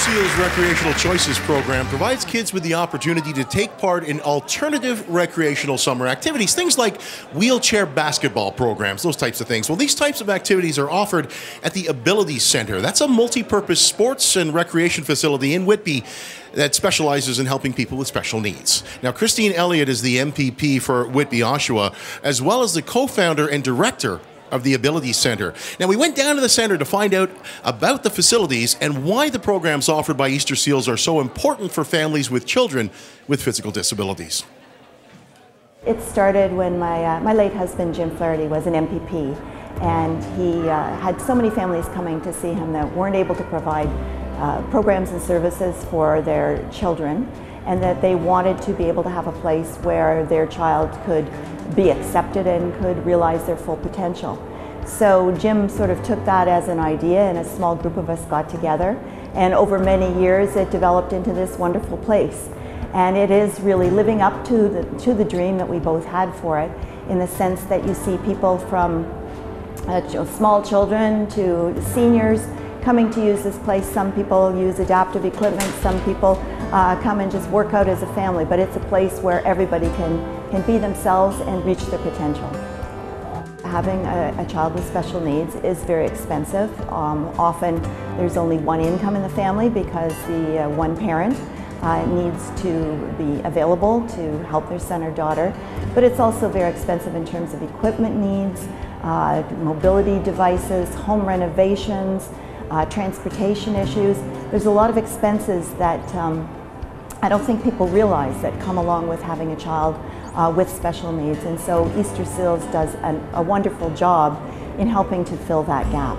Seals Recreational Choices program provides kids with the opportunity to take part in alternative recreational summer activities, things like wheelchair basketball programs, those types of things. Well, these types of activities are offered at the Ability Center. That's a multi-purpose sports and recreation facility in Whitby that specializes in helping people with special needs. Now, Christine Elliott is the MPP for Whitby, Oshawa, as well as the co-founder and director of the Ability Center. Now, we went down to the center to find out about the facilities and why the programs offered by Easter Seals are so important for families with children with physical disabilities. It started when my late husband, Jim Flaherty, was an MPP, and he had so many families coming to see him that weren't able to provide programs and services for their children, and that they wanted to be able to have a place where their child could be accepted and could realize their full potential. So Jim sort of took that as an idea, and a small group of us got together, and over many years it developed into this wonderful place. And it is really living up to the dream that we both had for it, in the sense that you see people from small children to seniors coming to use this place. Some people use adaptive equipment, some people come and just work out as a family, but it's a place where everybody can be themselves and reach their potential. Having a child with special needs is very expensive. Often there's only one income in the family because the one parent needs to be available to help their son or daughter, but it's also very expensive in terms of equipment needs, mobility devices, home renovations, transportation issues. There's a lot of expenses that I don't think people realize that come along with having a child with special needs, and so Easter Seals does a wonderful job in helping to fill that gap.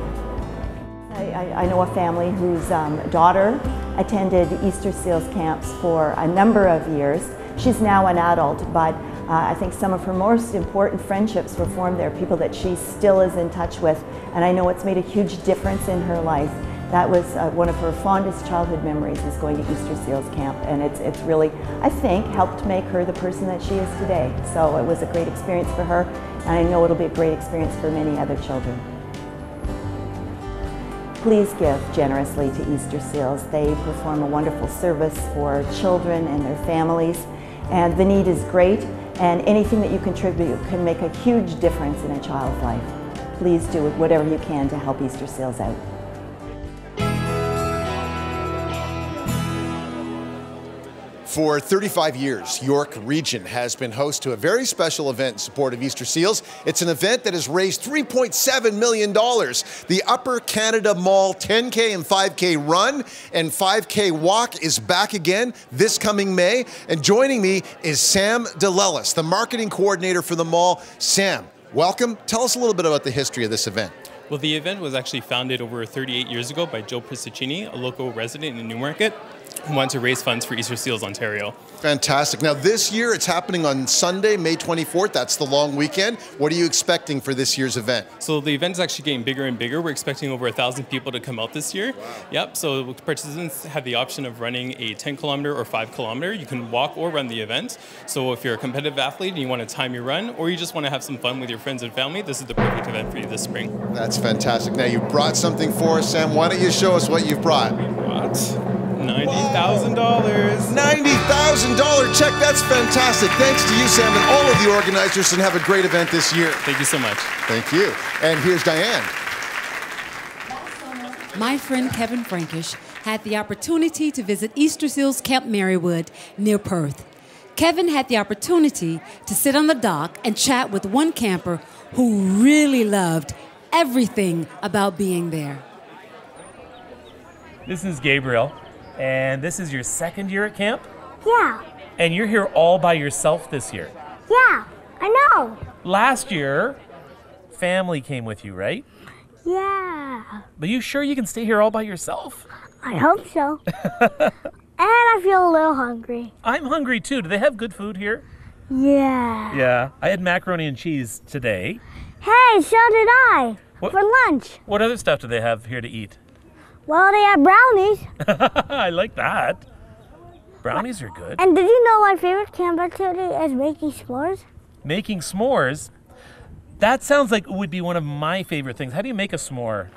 I know a family whose daughter attended Easter Seals camps for a number of years. She's now an adult, but I think some of her most important friendships were formed there, people that she still is in touch with, and I know it's made a huge difference in her life. That was one of her fondest childhood memories, is going to Easter Seals camp, and it's really, I think, helped make her the person that she is today. So it was a great experience for her, and I know it'll be a great experience for many other children. Please give generously to Easter Seals. They perform a wonderful service for children and their families, and the need is great, and anything that you contribute can make a huge difference in a child's life. Please do whatever you can to help Easter Seals out. For 35 years, York Region has been host to a very special event in support of Easter Seals. It's an event that has raised $3.7 million. The Upper Canada Mall 10K and 5K run and 5K walk is back again this coming May. And joining me is Sam DeLellis, the marketing coordinator for the mall. Sam, welcome. Tell us a little bit about the history of this event. Well, the event was actually founded over 38 years ago by Joe Pristicini, a local resident in Newmarket, who wanted to raise funds for Easter Seals Ontario. Fantastic. Now this year it's happening on Sunday, May 24th. That's the long weekend. What are you expecting for this year's event? So the event is actually getting bigger and bigger. We're expecting over 1,000 people to come out this year. Wow. Yep, so participants have the option of running a 10-kilometer or 5-kilometer. You can walk or run the event. So if you're a competitive athlete and you want to time your run, or you just want to have some fun with your friends and family, this is the perfect event for you this spring. That's fantastic. Now you brought something for us, Sam. Why don't you show us what you've brought? What? $90,000. $90,000 check. That's fantastic. Thanks to you, Sam, and all of the organizers, and have a great event this year. Thank you so much. Thank you. And here's Diane. My friend Kevin Frankish had the opportunity to visit Easter Seals Camp Marywood near Perth. Kevin had the opportunity to sit on the dock and chat with one camper who really loved everything about being there. This is Gabriel, and this is your second year at camp? Yeah. And you're here all by yourself this year? Yeah, I know. Last year, family came with you, right? Yeah. But you sure you can stay here all by yourself? I hope so. And I feel a little hungry. I'm hungry too. Do they have good food here? Yeah. Yeah, I had macaroni and cheese today. Hey, so did I. What? For lunch. What other stuff do they have here to eat? Well, they have brownies. I like that. Brownies are good. And did you know my favorite camp activity is making s'mores? Making s'mores? That sounds like it would be one of my favorite things. How do you make a s'more?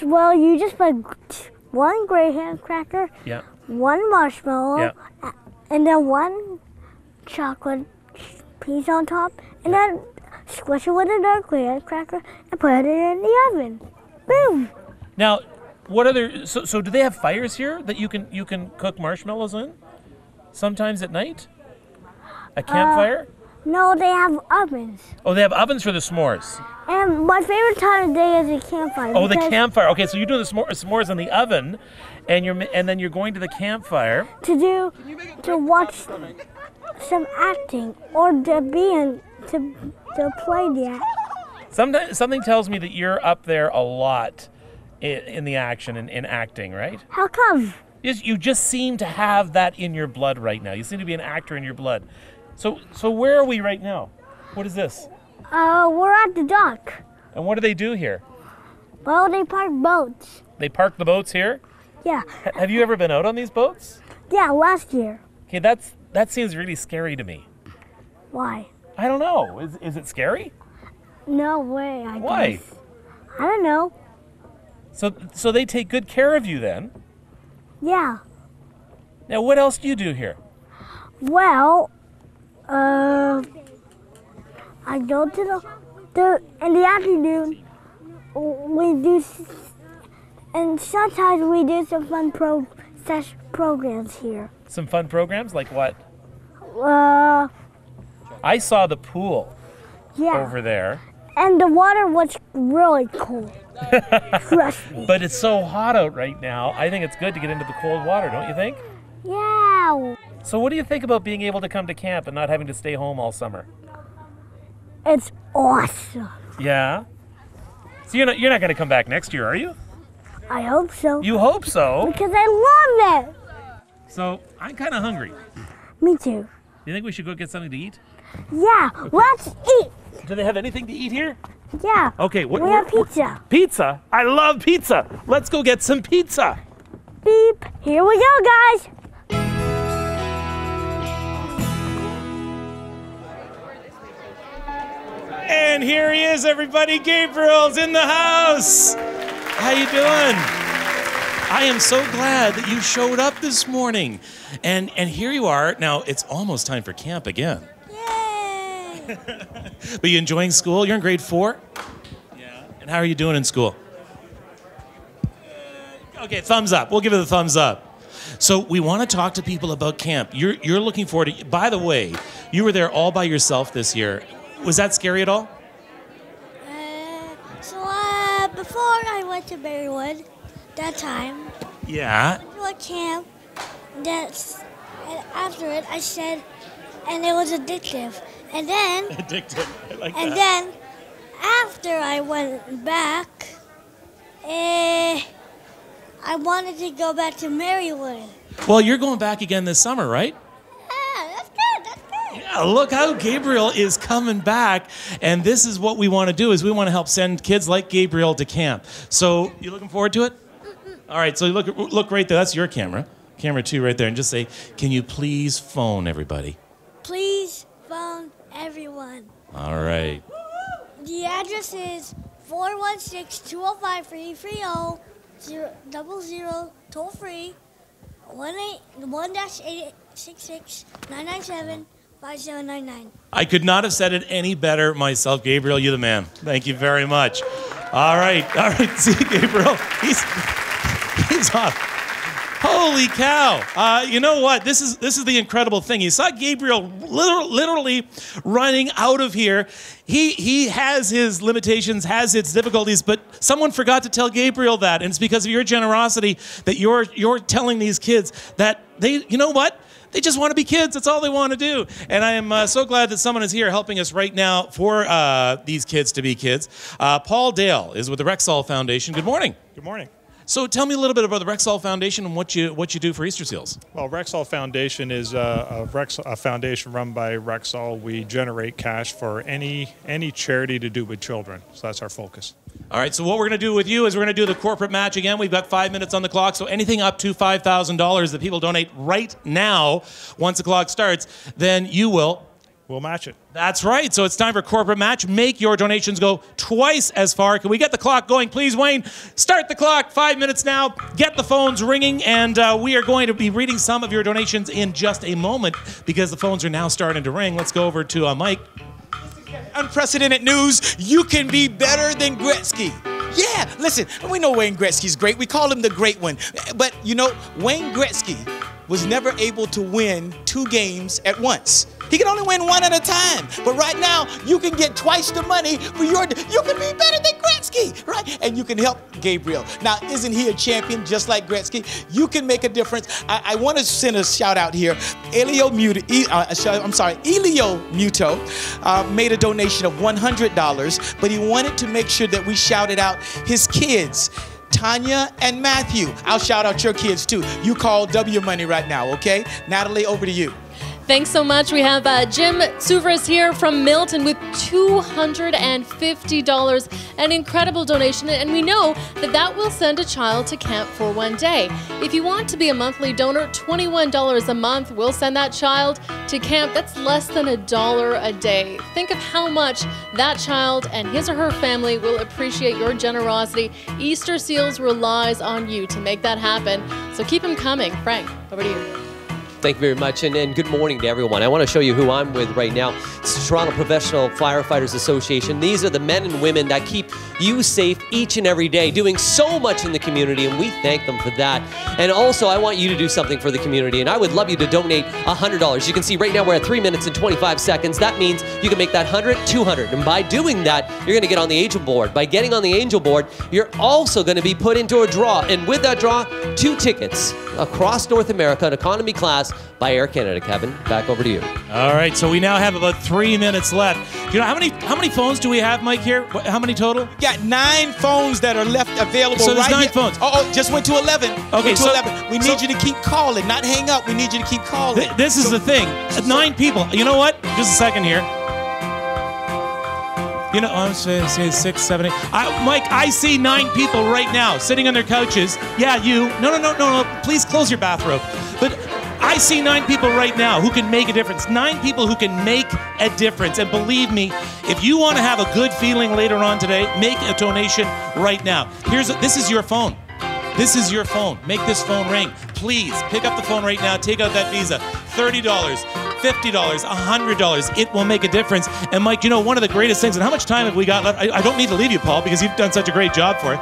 Well, you just put one graham cracker, Yeah. one marshmallow, Yeah. and then one chocolate piece on top, and then squish it with another graham cracker and put it in the oven. Boom! Now, what other? So do they have fires here that you can cook marshmallows in? Sometimes at night. A campfire. No, they have ovens. Oh, they have ovens for the s'mores. And my favorite time of day is the campfire. Oh, the because campfire. Okay, so you're doing the s'mores in the oven, and then you're going to the campfire. to watch some acting or to play the act. Something tells me that you're up there a lot in the action and in acting, right? How come? You just seem to have that in your blood right now. You seem to be an actor in your blood. So where are we right now? What is this? We're at the dock. And what do they do here? Well, they park boats. They park the boats here? Yeah. Have you ever been out on these boats? Yeah, last year. Okay, that seems really scary to me. Why? I don't know. Is it scary? No way, I Why? guess. I don't know. So they take good care of you then. Yeah. Now, what else do you do here? Well, I go to in the afternoon, we do, and sometimes we do some fun programs here. Some fun programs like what? Uh, I saw the pool yeah. over there. And the water was really cold. Trust me. But it's so hot out right now. I think it's good to get into the cold water, don't you think? Yeah. So what do you think about being able to come to camp and not having to stay home all summer? It's awesome. Yeah? So you're not going to come back next year, are you? I hope so. You hope so. Because I love it. So I'm kind of hungry. Me too. You think we should go get something to eat? Yeah, let's eat. Do they have anything to eat here? Yeah. Okay. We have pizza. Pizza? I love pizza. Let's go get some pizza. Beep. Here we go, guys. And here he is, everybody. Gabriel's in the house. How you doing? I am so glad that you showed up this morning. And here you are. Now, it's almost time for camp again. Yay. But you enjoying school? You're in grade 4? Yeah. And how are you doing in school? Okay, thumbs up. We'll give it the thumbs up. So we want to talk to people about camp. You're looking forward to. By the way, you were there all by yourself this year. Was that scary at all? Before I went to Berrywood, that time. Yeah. To a camp. And after it, I said, and it was addictive. And then. Addictive. I like and that. then, after I went back, I wanted to go back to Marywood. Well, you're going back again this summer, right? Yeah, that's good. That's good. Yeah, look how Gabriel is coming back, and this is what we want to do, is we want to help send kids like Gabriel to camp. So, you looking forward to it? All right, so look right there. That's your camera. Camera 2 right there, and just say, can you please phone everybody? Please phone everyone. All right. The address is 416-205-330, 000, toll free, 1-866-997-5799. I could not have said it any better myself. Gabriel, you're the man. Thank you very much. All right. See you, Gabriel. He's off. Holy cow. You know what? This is the incredible thing. You saw Gabriel literally running out of here. He has his limitations, has its difficulties, but someone forgot to tell Gabriel that, and it's because of your generosity that you're telling these kids that they, you know what? They just want to be kids. That's all they want to do. And I am so glad that someone is here helping us right now for these kids to be kids. Paul Dale is with the Rexall Foundation. Good morning. Good morning. So tell me a little bit about the Rexall Foundation and what you do for Easter Seals. Well, Rexall Foundation is a foundation run by Rexall. We generate cash for any charity to do with children. So that's our focus. All right, so what we're going to do with you is we're going to do the corporate match again. We've got 5 minutes on the clock, so anything up to $5,000 that people donate right now, once the clock starts, then you will we'll match it. That's right. So it's time for corporate match. Make your donations go twice as far. Can we get the clock going, please, Wayne? Start the clock. 5 minutes now. Get the phones ringing, and we are going to be reading some of your donations in just a moment because the phones are now starting to ring. Let's go over to Mike. Unprecedented news. You can be better than Gretzky. Yeah, listen, we know Wayne Gretzky's great. We call him the great one. But, you know, Wayne Gretzky was never able to win 2 games at once. He can only win 1 at a time. But right now, you can get twice the money for you can be better than Gretzky, right? And you can help Gabriel. Now, isn't he a champion just like Gretzky? You can make a difference. I want to send a shout out here. Elio Muto made a donation of $100, but he wanted to make sure that we shouted out his kids. Tanya and Matthew. I'll shout out your kids too. You call W Money right now, okay? Natalie, over to you. Thanks so much. We have Jim Suvras here from Milton with $250, an incredible donation, and we know that that will send a child to camp for 1 day. If you want to be a monthly donor, $21 a month will send that child to camp. That's less than $1 a day. Think of how much that child and his or her family will appreciate your generosity. Easter Seals relies on you to make that happen, so keep them coming. Frank, over to you. Thank you very much, and good morning to everyone. I want to show you who I'm with right now. It's the Toronto Professional Firefighters Association. These are the men and women that keep you safe each and every day, doing so much in the community, and we thank them for that. And also, I want you to do something for the community, and I would love you to donate $100. You can see right now we're at 3 minutes and 25 seconds. That means you can make that 100, 200. And by doing that, you're going to get on the Angel Board. By getting on the Angel Board, you're also going to be put into a draw. And with that draw, 2 tickets across North America in economy class by Air Canada. Kevin, back over to you. All right, so we now have about 3 minutes left. Do you know how many phones do we have, Mike, here? How many total? We got 9 phones that are left available. So there's right 9 here. phones. Oh, just went to 11. Okay, so 11. We need you to keep calling, not hang up. We need you to keep calling. This is the thing. 9 people. You know what? Just a second here. You know, I'm saying 6, 7, 8. Mike, I see 9 people right now sitting on their couches. Yeah, you. No. Please close your bathrobe. But I see 9 people right now who can make a difference. 9 people who can make a difference. And believe me, if you want to have a good feeling later on today, make a donation right now. This is your phone. This is your phone. Make this phone ring. Please pick up the phone right now. Take out that Visa. $30, $50, $100. It will make a difference. And Mike, you know, one of the greatest things, and how much time have we got left? I don't need to leave you, Paul, because you've done such a great job for it.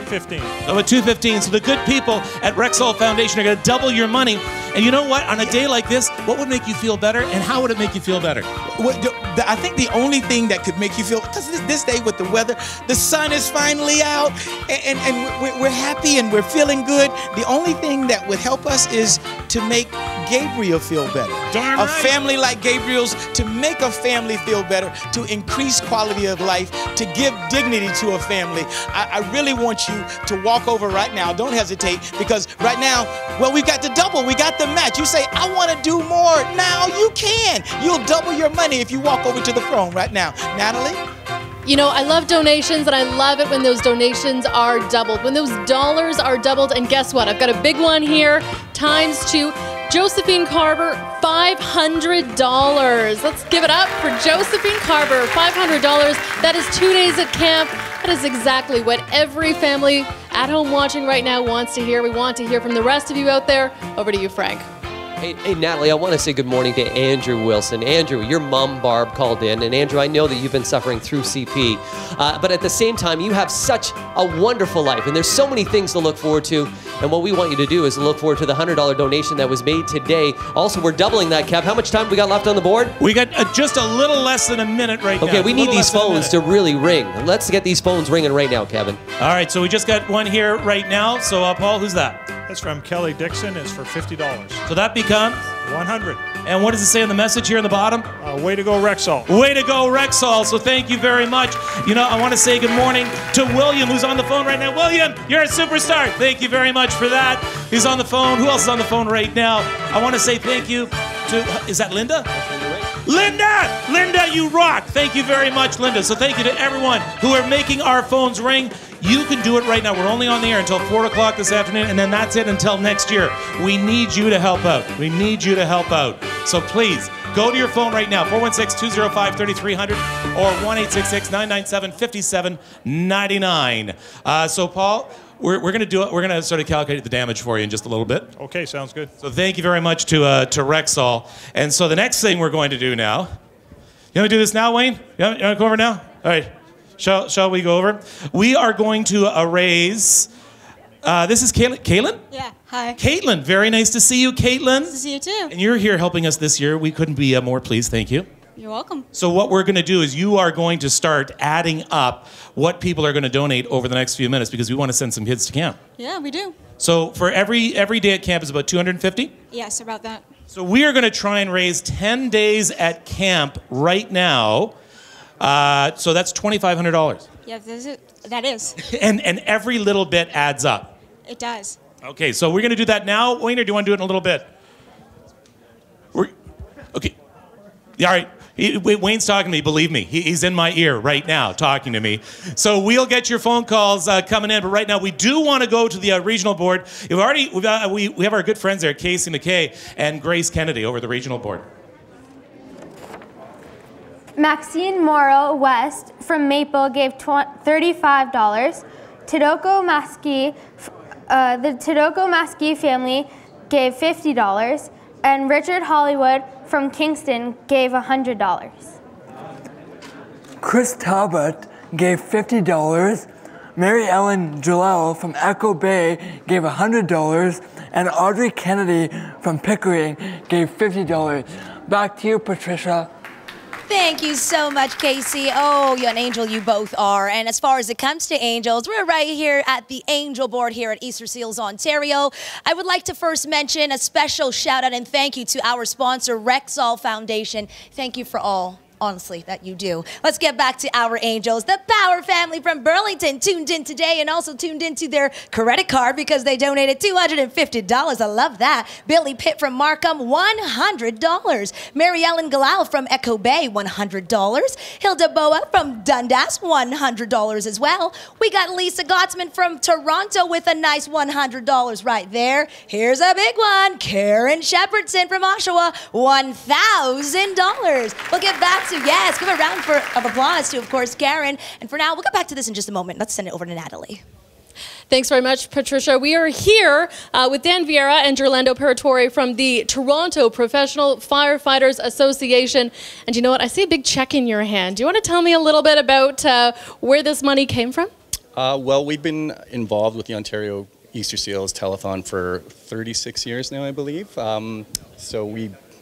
215. Oh, at 215. So the good people at Rexall Foundation are going to double your money. And you know what? On a day like this, what would make you feel better, and how would it make you feel better? I think the only thing that could make you feel, because this day with the weather, the sun is finally out, and we're happy and we're feeling good. The only thing that would help us is to make Gabriel feel better. Darn a right. family like Gabriel's, to make a family feel better, to increase quality of life, to give dignity to a family. I really want you to walk over right now. Don't hesitate, because right now, well, we got the double. We got the match. You say, I want to do more. Now you can. You'll double your money if you walk over to the phone right now. Natalie? You know, I love donations, and I love it when those donations are doubled, when those dollars are doubled. And guess what? I've got a big one here, ×2. Josephine Carver, $500. Let's give it up for Josephine Carver, $500. That is 2 days at camp. That is exactly what every family at home watching right now wants to hear. We want to hear from the rest of you out there. Over to you, Frank. Hey, Natalie, I want to say good morning to Andrew Wilson. Andrew, your mom, Barb, called in. And Andrew, I know that you've been suffering through CP. But at the same time, you have such a wonderful life. And there's so many things to look forward to. And what we want you to do is look forward to the $100 donation that was made today. Also, we're doubling that, Kev. How much time we got left on the board? We got just a little less than a minute right now. Okay, we need these phones to really ring. Let's get these phones ringing right now, Kevin. All right, so we just got one here right now. So, Paul, who's that? That's from Kelly Dixon. It's for $50. So that becomes? 100. And what does it say on the message here in the bottom? Way to go, Rexall. Way to go, Rexall. So thank you very much. You know, I want to say good morning to William, who's on the phone right now. William, you're a superstar. Thank you very much for that. He's on the phone. Who else is on the phone right now? I want to say thank you to, is that Linda? Linda! Linda, you rock. Thank you very much, Linda. So thank you to everyone who are making our phones ring. You can do it right now. We're only on the air until 4 o'clock this afternoon, and then that's it until next year. We need you to help out. We need you to help out. So please, go to your phone right now, 416-205-3300 or 1-866-997-5799. So, Paul, we're going to do it. We're going to sort of calculate the damage for you in just a little bit. Okay, sounds good. So thank you very much to Rexall. And so the next thing we're going to do now, you want to do this now, Wayne? You want to go over now? All right. Shall we go over? We are going to raise, this is Caitlin? Yeah, hi. Caitlin, very nice to see you, Caitlin. Nice to see you too. And you're here helping us this year. We couldn't be more pleased, thank you. You're welcome. So what we're going to do is you are going to start adding up what people are going to donate over the next few minutes because we want to send some kids to camp. Yeah, we do. So for every day at camp is about 250? Yes, about that. So we are going to try and raise 10 days at camp right now. So that's $2,500. Yeah, that is. And every little bit adds up. It does. Okay, so we're going to do that now, Wayne, or do you want to do it in a little bit? Okay. Yeah, all right. Wayne's talking to me, believe me. He's in my ear right now talking to me. So we'll get your phone calls coming in, but right now we do want to go to the regional board. We have our good friends there, Casey McKay and Grace Kennedy over the regional board. Maxine Morrow West from Maple gave $35. Todoko Maski, the Todoko Maski family gave $50. And Richard Hollywood from Kingston gave $100. Chris Talbot gave $50. Mary Ellen Jalel from Echo Bay gave $100. And Audrey Kennedy from Pickering gave $50. Back to you, Patricia. Thank you so much, Casey. Oh, you're an angel, you both are. And as far as it comes to angels, we're right here at the Angel Board here at Easter Seals, Ontario. I would like to first mention a special shout out and thank you to our sponsor, Rexall Foundation. Thank you for all, honestly, that you do. Let's get back to our angels. The Power family from Burlington tuned in today and also tuned into their credit card because they donated $250. I love that. Billy Pitt from Markham, $100. Mary Ellen Galal from Echo Bay, $100. Hilda Boa from Dundas, $100 as well. We got Lisa Gottsman from Toronto with a nice $100 right there. Here's a big one. Karen Shepherdson from Oshawa, $1,000. We'll get back to, yes, give a round of applause to, of course, Karen. And for now, we'll get back to this in just a moment. Let's send it over to Natalie. Thanks very much, Patricia. We are here with Dan Vieira and Gerlando Paratore from the Toronto Professional Firefighters Association. And you know what? I see a big check in your hand. Do you want to tell me a little bit about where this money came from? Well, we've been involved with the Ontario Easter Seals Telethon for 36 years now, I believe. So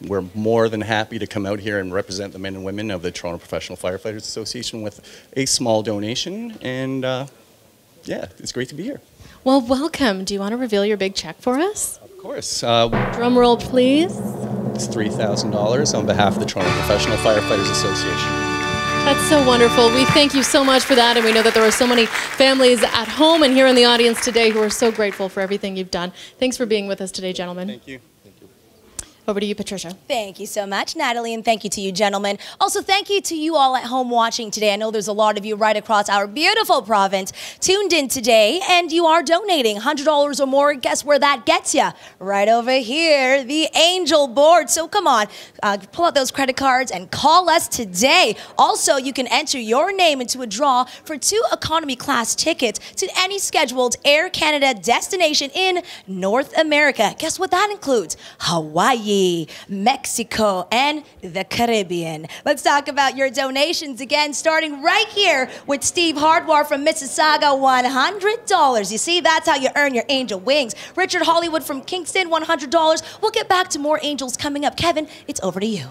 we're more than happy to come out here and represent the men and women of the Toronto Professional Firefighters Association with a small donation. And yeah, it's great to be here. Well, welcome. Do you want to reveal your big check for us? Of course. Drum roll, please. It's $3,000 on behalf of the Toronto Professional Firefighters Association. That's so wonderful. We thank you so much for that, and we know that there are so many families at home and here in the audience today who are so grateful for everything you've done. Thanks for being with us today, gentlemen. Thank you. Over to you, Patricia. Thank you so much, Natalie, and thank you to you, gentlemen. Also, thank you to you all at home watching today. I know there's a lot of you right across our beautiful province tuned in today, and you are donating $100 or more. Guess where that gets you? Right over here, the Angel Board. So come on, pull out those credit cards and call us today. Also, you can enter your name into a draw for 2 economy class tickets to any scheduled Air Canada destination in North America. Guess what that includes? Hawaii, Mexico, and the Caribbean. Let's talk about your donations again, starting right here with Steve Hardwar from Mississauga, $100. You see, that's how you earn your angel wings. Richard Hollywood from Kingston, $100. We'll get back to more angels coming up. Kevin, it's over to you.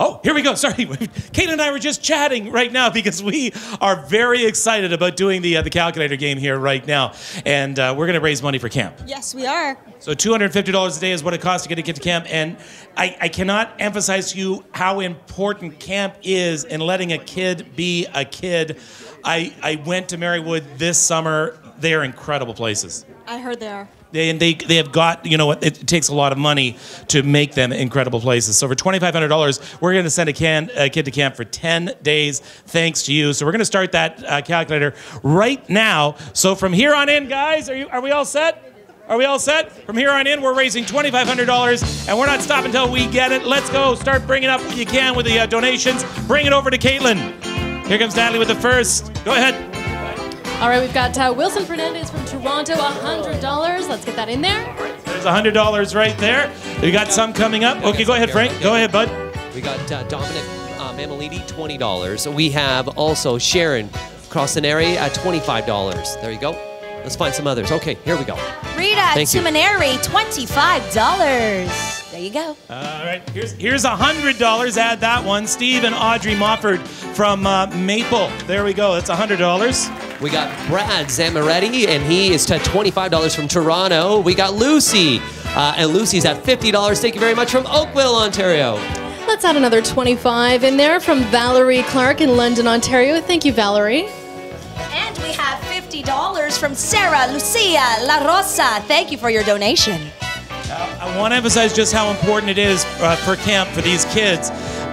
Oh, here we go. Sorry. Kate and I were just chatting right now because we are very excited about doing the calculator game here right now. And we're going to raise money for camp. Yes, we are. So $250 a day is what it costs to get a kid to camp. And I cannot emphasize to you how important camp is in letting a kid be a kid. I went to Marywood this summer. They are incredible places. I heard they are. They have got, you know what, it takes a lot of money to make them incredible places. So for $2,500, we're going to send a kid to camp for 10 days thanks to you. So we're going to start that calculator right now. So from here on in, guys, are we all set? Are we all set? From here on in, we're raising $2,500, and we're not stopping until we get it. Let's go. Start bringing up what you can with the donations. Bring it over to Caitlin. Here comes Natalie with the first. Go ahead. All right, we've got Wilson Fernandez from Toronto, $100. Let's get that in there. There's $100 right there. We got some coming up. Okay, go ahead, Frank. Go ahead, bud. We got Dominic Mamaliti, $20. We have also Sharon Crossaneri at $25. There you go. Let's find some others. Okay, here we go. Rita Tumaneri, $25. There you go. All right, here's $100. Add that one. Steve and Audrey Mofford from Maple. There we go. That's $100. We got Brad Zamaretti, and he is at $25 from Toronto. We got Lucy, and Lucy's at $50. Thank you very much from Oakville, Ontario. Let's add another $25 in there from Valerie Clark in London, Ontario. Thank you, Valerie. And we have $50 from Sarah Lucia La Rosa. Thank you for your donation. I want to emphasize just how important it is for camp for these kids.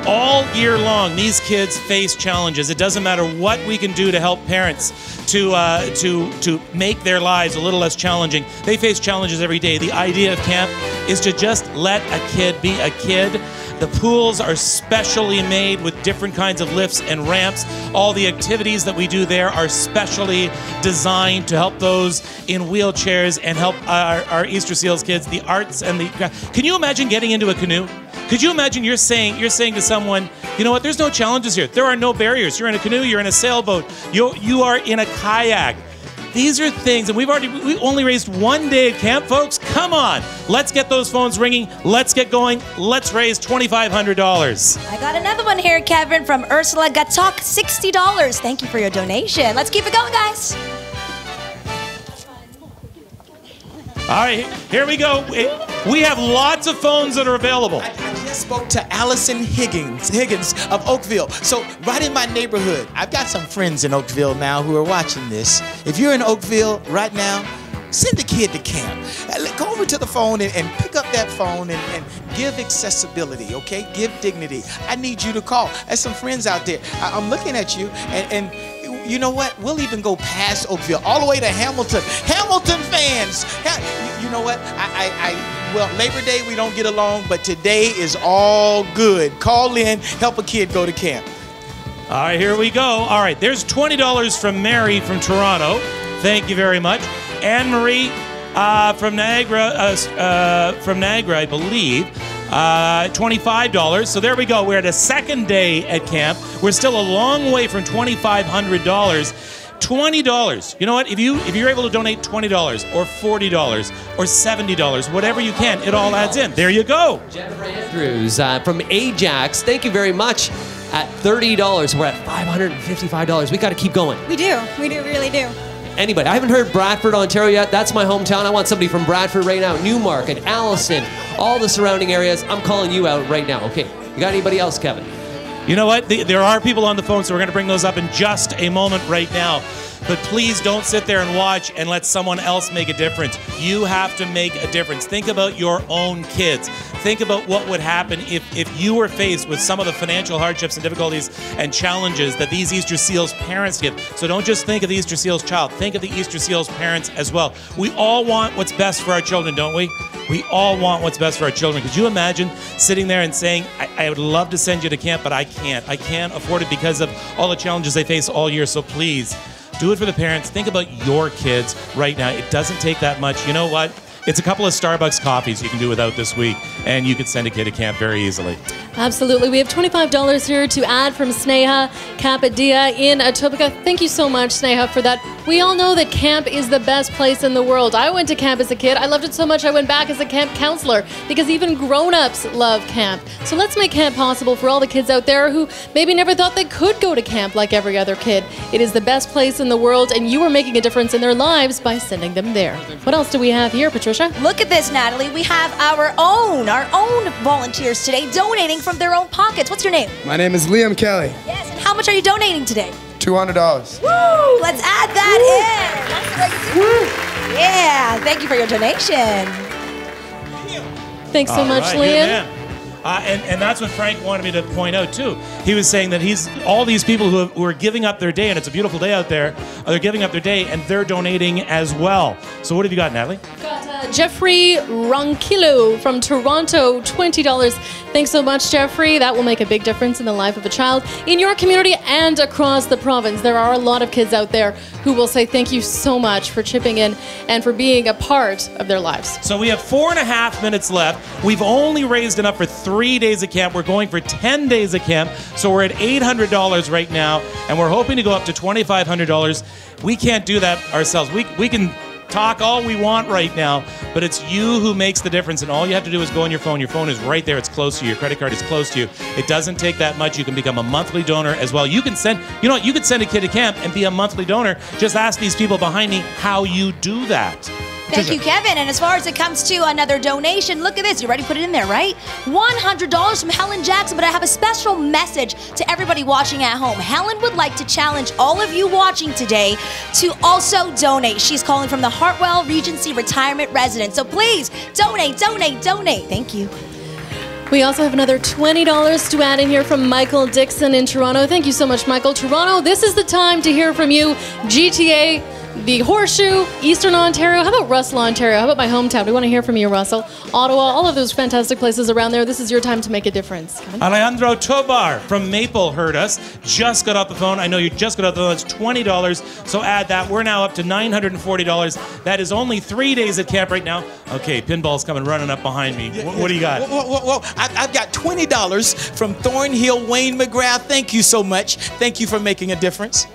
All year long, these kids face challenges. It doesn't matter what we can do to help parents to make their lives a little less challenging. They face challenges every day. The idea of camp is to just let a kid be a kid. The pools are specially made with different kinds of lifts and ramps. All the activities that we do there are specially designed to help those in wheelchairs and help our Easter Seals kids, the arts and the... Can you imagine getting into a canoe? Could you imagine you're saying to someone, you know what, there's no challenges here. There are no barriers. You're in a canoe, you're in a sailboat, you are in a kayak. These are things, and we only raised one day at camp, folks. Come on, let's get those phones ringing. Let's get going. Let's raise $2,500. I got another one here, Kevin, from Ursula Gatok, $60. Thank you for your donation. Let's keep it going, guys. All right, here we go. We have lots of phones that are available. I just spoke to Allison Higgins of Oakville. So right in my neighborhood, I've got some friends in Oakville now who are watching this. If you're in Oakville right now, send a kid to camp. Go over to the phone and pick up that phone and give accessibility, okay? Give dignity. I need you to call. There's some friends out there. I'm looking at you, and you know what? We'll even go past Oakville, all the way to Hamilton. Hamilton fans! You know what? Well, Labor Day we don't get along, but today is all good. Call in, help a kid go to camp. All right, here we go. All right, there's $20 from Mary from Toronto. Thank you very much. Anne-Marie from Niagara, I believe. $25. So there we go. We're at a second day at camp. We're still a long way from $2,500. $20. You know what? If you're able to donate $20 or $40 or $70, whatever you can, it all adds in. There you go. Jennifer Andrews from Ajax. Thank you very much. At $30, we're at $555. We got to keep going. We do. We really do. Anybody? I haven't heard Bradford, Ontario yet. That's my hometown. I want somebody from Bradford right now. Newmarket, Allison, all the surrounding areas. I'm calling you out right now. Okay. You got anybody else, Kevin? You know what? There are people on the phone, so we're going to bring those up in just a moment right now. But please don't sit there and watch and let someone else make a difference. You have to make a difference. Think about your own kids. Think about what would happen if you were faced with some of the financial hardships and difficulties and challenges that these Easter Seals parents give. So don't just think of the Easter Seals child. Think of the Easter Seals parents as well. We all want what's best for our children, don't we? We all want what's best for our children. Could you imagine sitting there and saying, I would love to send you to camp, but I can't. I can't afford it because of all the challenges they face all year. So please, do it for the parents. Think about your kids right now. It doesn't take that much. You know what? It's a couple of Starbucks coffees you can do without this week, and you can send a kid to camp very easily. Absolutely. We have $25 here to add from Sneha Kapadia in Etobicoke. Thank you so much, Sneha, for that. We all know that camp is the best place in the world. I went to camp as a kid. I loved it so much I went back as a camp counselor because even grown-ups love camp. So let's make camp possible for all the kids out there who maybe never thought they could go to camp like every other kid. It is the best place in the world, and you are making a difference in their lives by sending them there. What else do we have here, Patricia? Look at this, Natalie. We have our own volunteers today donating from their own pockets. What's your name? My name is Liam Kelly. Yes, and how much are you donating today? $200. Woo! Let's add that in. Woo! Yeah, thank you for your donation. Thanks so much, Liam. And that's what Frank wanted me to point out too. He was saying that all these people who are giving up their day, and it's a beautiful day out there, they're giving up their day and they're donating as well. So what have you got, Natalie? Got Jeffrey Ronquillo from Toronto, $20. Thanks so much, Jeffrey. That will make a big difference in the life of a child in your community and across the province. There are a lot of kids out there who will say thank you so much for chipping in and for being a part of their lives. So we have 4.5 minutes left. We've only raised enough for 3 days of camp. We're going for 10 days of camp. So we're at $800 right now, and we're hoping to go up to $2,500. We can't do that ourselves. We can talk all we want right now, but it's you who makes the difference, and all you have to do is go on your phone. Your phone is right there. It's close to you. Your credit card is close to you. It doesn't take that much. You can become a monthly donor as well. You can send, you know what, you could send a kid to camp and be a monthly donor. Just ask these people behind me how you do that. Thank you, Kevin. And as far as it comes to another donation, look at this. You ready to put it in there, right? $100 from Helen Jackson, but I have a special message to everybody watching at home. Helen would like to challenge all of you watching today to also donate. She's calling from the Hartwell Regency Retirement Residence. So please, donate, donate, donate. Thank you. We also have another $20 to add in here from Michael Dixon in Toronto. Thank you so much, Michael. Toronto, this is the time to hear from you. GTA, the Horseshoe, Eastern Ontario. How about Russell, Ontario? How about my hometown? We want to hear from you, Russell. Ottawa, all of those fantastic places around there. This is your time to make a difference. Kevin? Alejandro Tobar from Maple heard us. Just got off the phone. I know you just got off the phone. That's $20. So add that. We're now up to $940. That is only 3 days at camp right now. Okay, Pinball's coming running up behind me. What do you got? Whoa. I've got $20 from Thornhill Wayne McGrath. Thank you so much. Thank you for making a difference.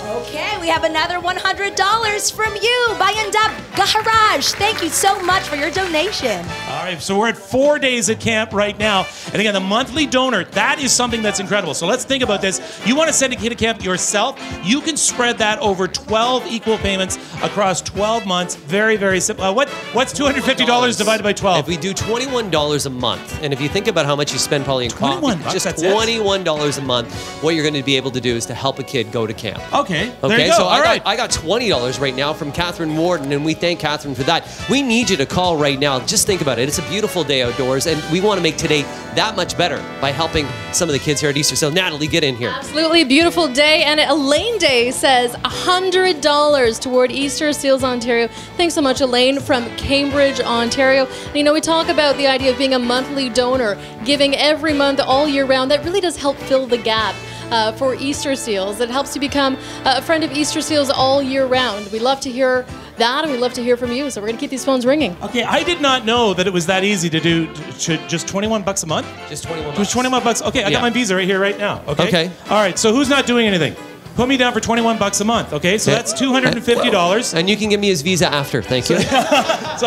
Okay, we have another $100 from you, Bayandab Gaharaj. Thank you so much for your donation. All right, so we're at 4 days at camp right now. And again, the monthly donor, that is something that's incredible. So let's think about this. You want to send a kid to camp yourself, you can spread that over 12 equal payments across 12 months. Very, very simple. What's $250 divided by 12? If we do $21 a month, and if you think about how much you spend probably in coffee, just $21 a month, what you're going to be able to do is to help a kid go to camp. Okay, there you go. So All right. I got $20 right now from Catherine Warden, and we thank Catherine for that. We need you to call right now. Just think about it. It's a beautiful day outdoors, and we want to make today that much better by helping some of the kids here at Easter. So Natalie, get in here. Absolutely beautiful day. And Elaine Day says $100 toward Easter Seals Ontario. Thanks so much, Elaine from Cambridge, Ontario. And, you know, we talk about the idea of being a monthly donor, giving every month all year round. That really does help fill the gap. For Easter Seals. It helps you become a friend of Easter Seals all year round. We love to hear that, and we love to hear from you, so we're going to keep these phones ringing. Okay, I did not know that it was that easy to do just $21 a month? Just 21 bucks. Just 21 bucks. Okay, I got my visa right here right now. Okay. All right, so who's not doing anything? Put me down for $21 a month, okay? So that's $250. And you can give me his visa after, thank you. So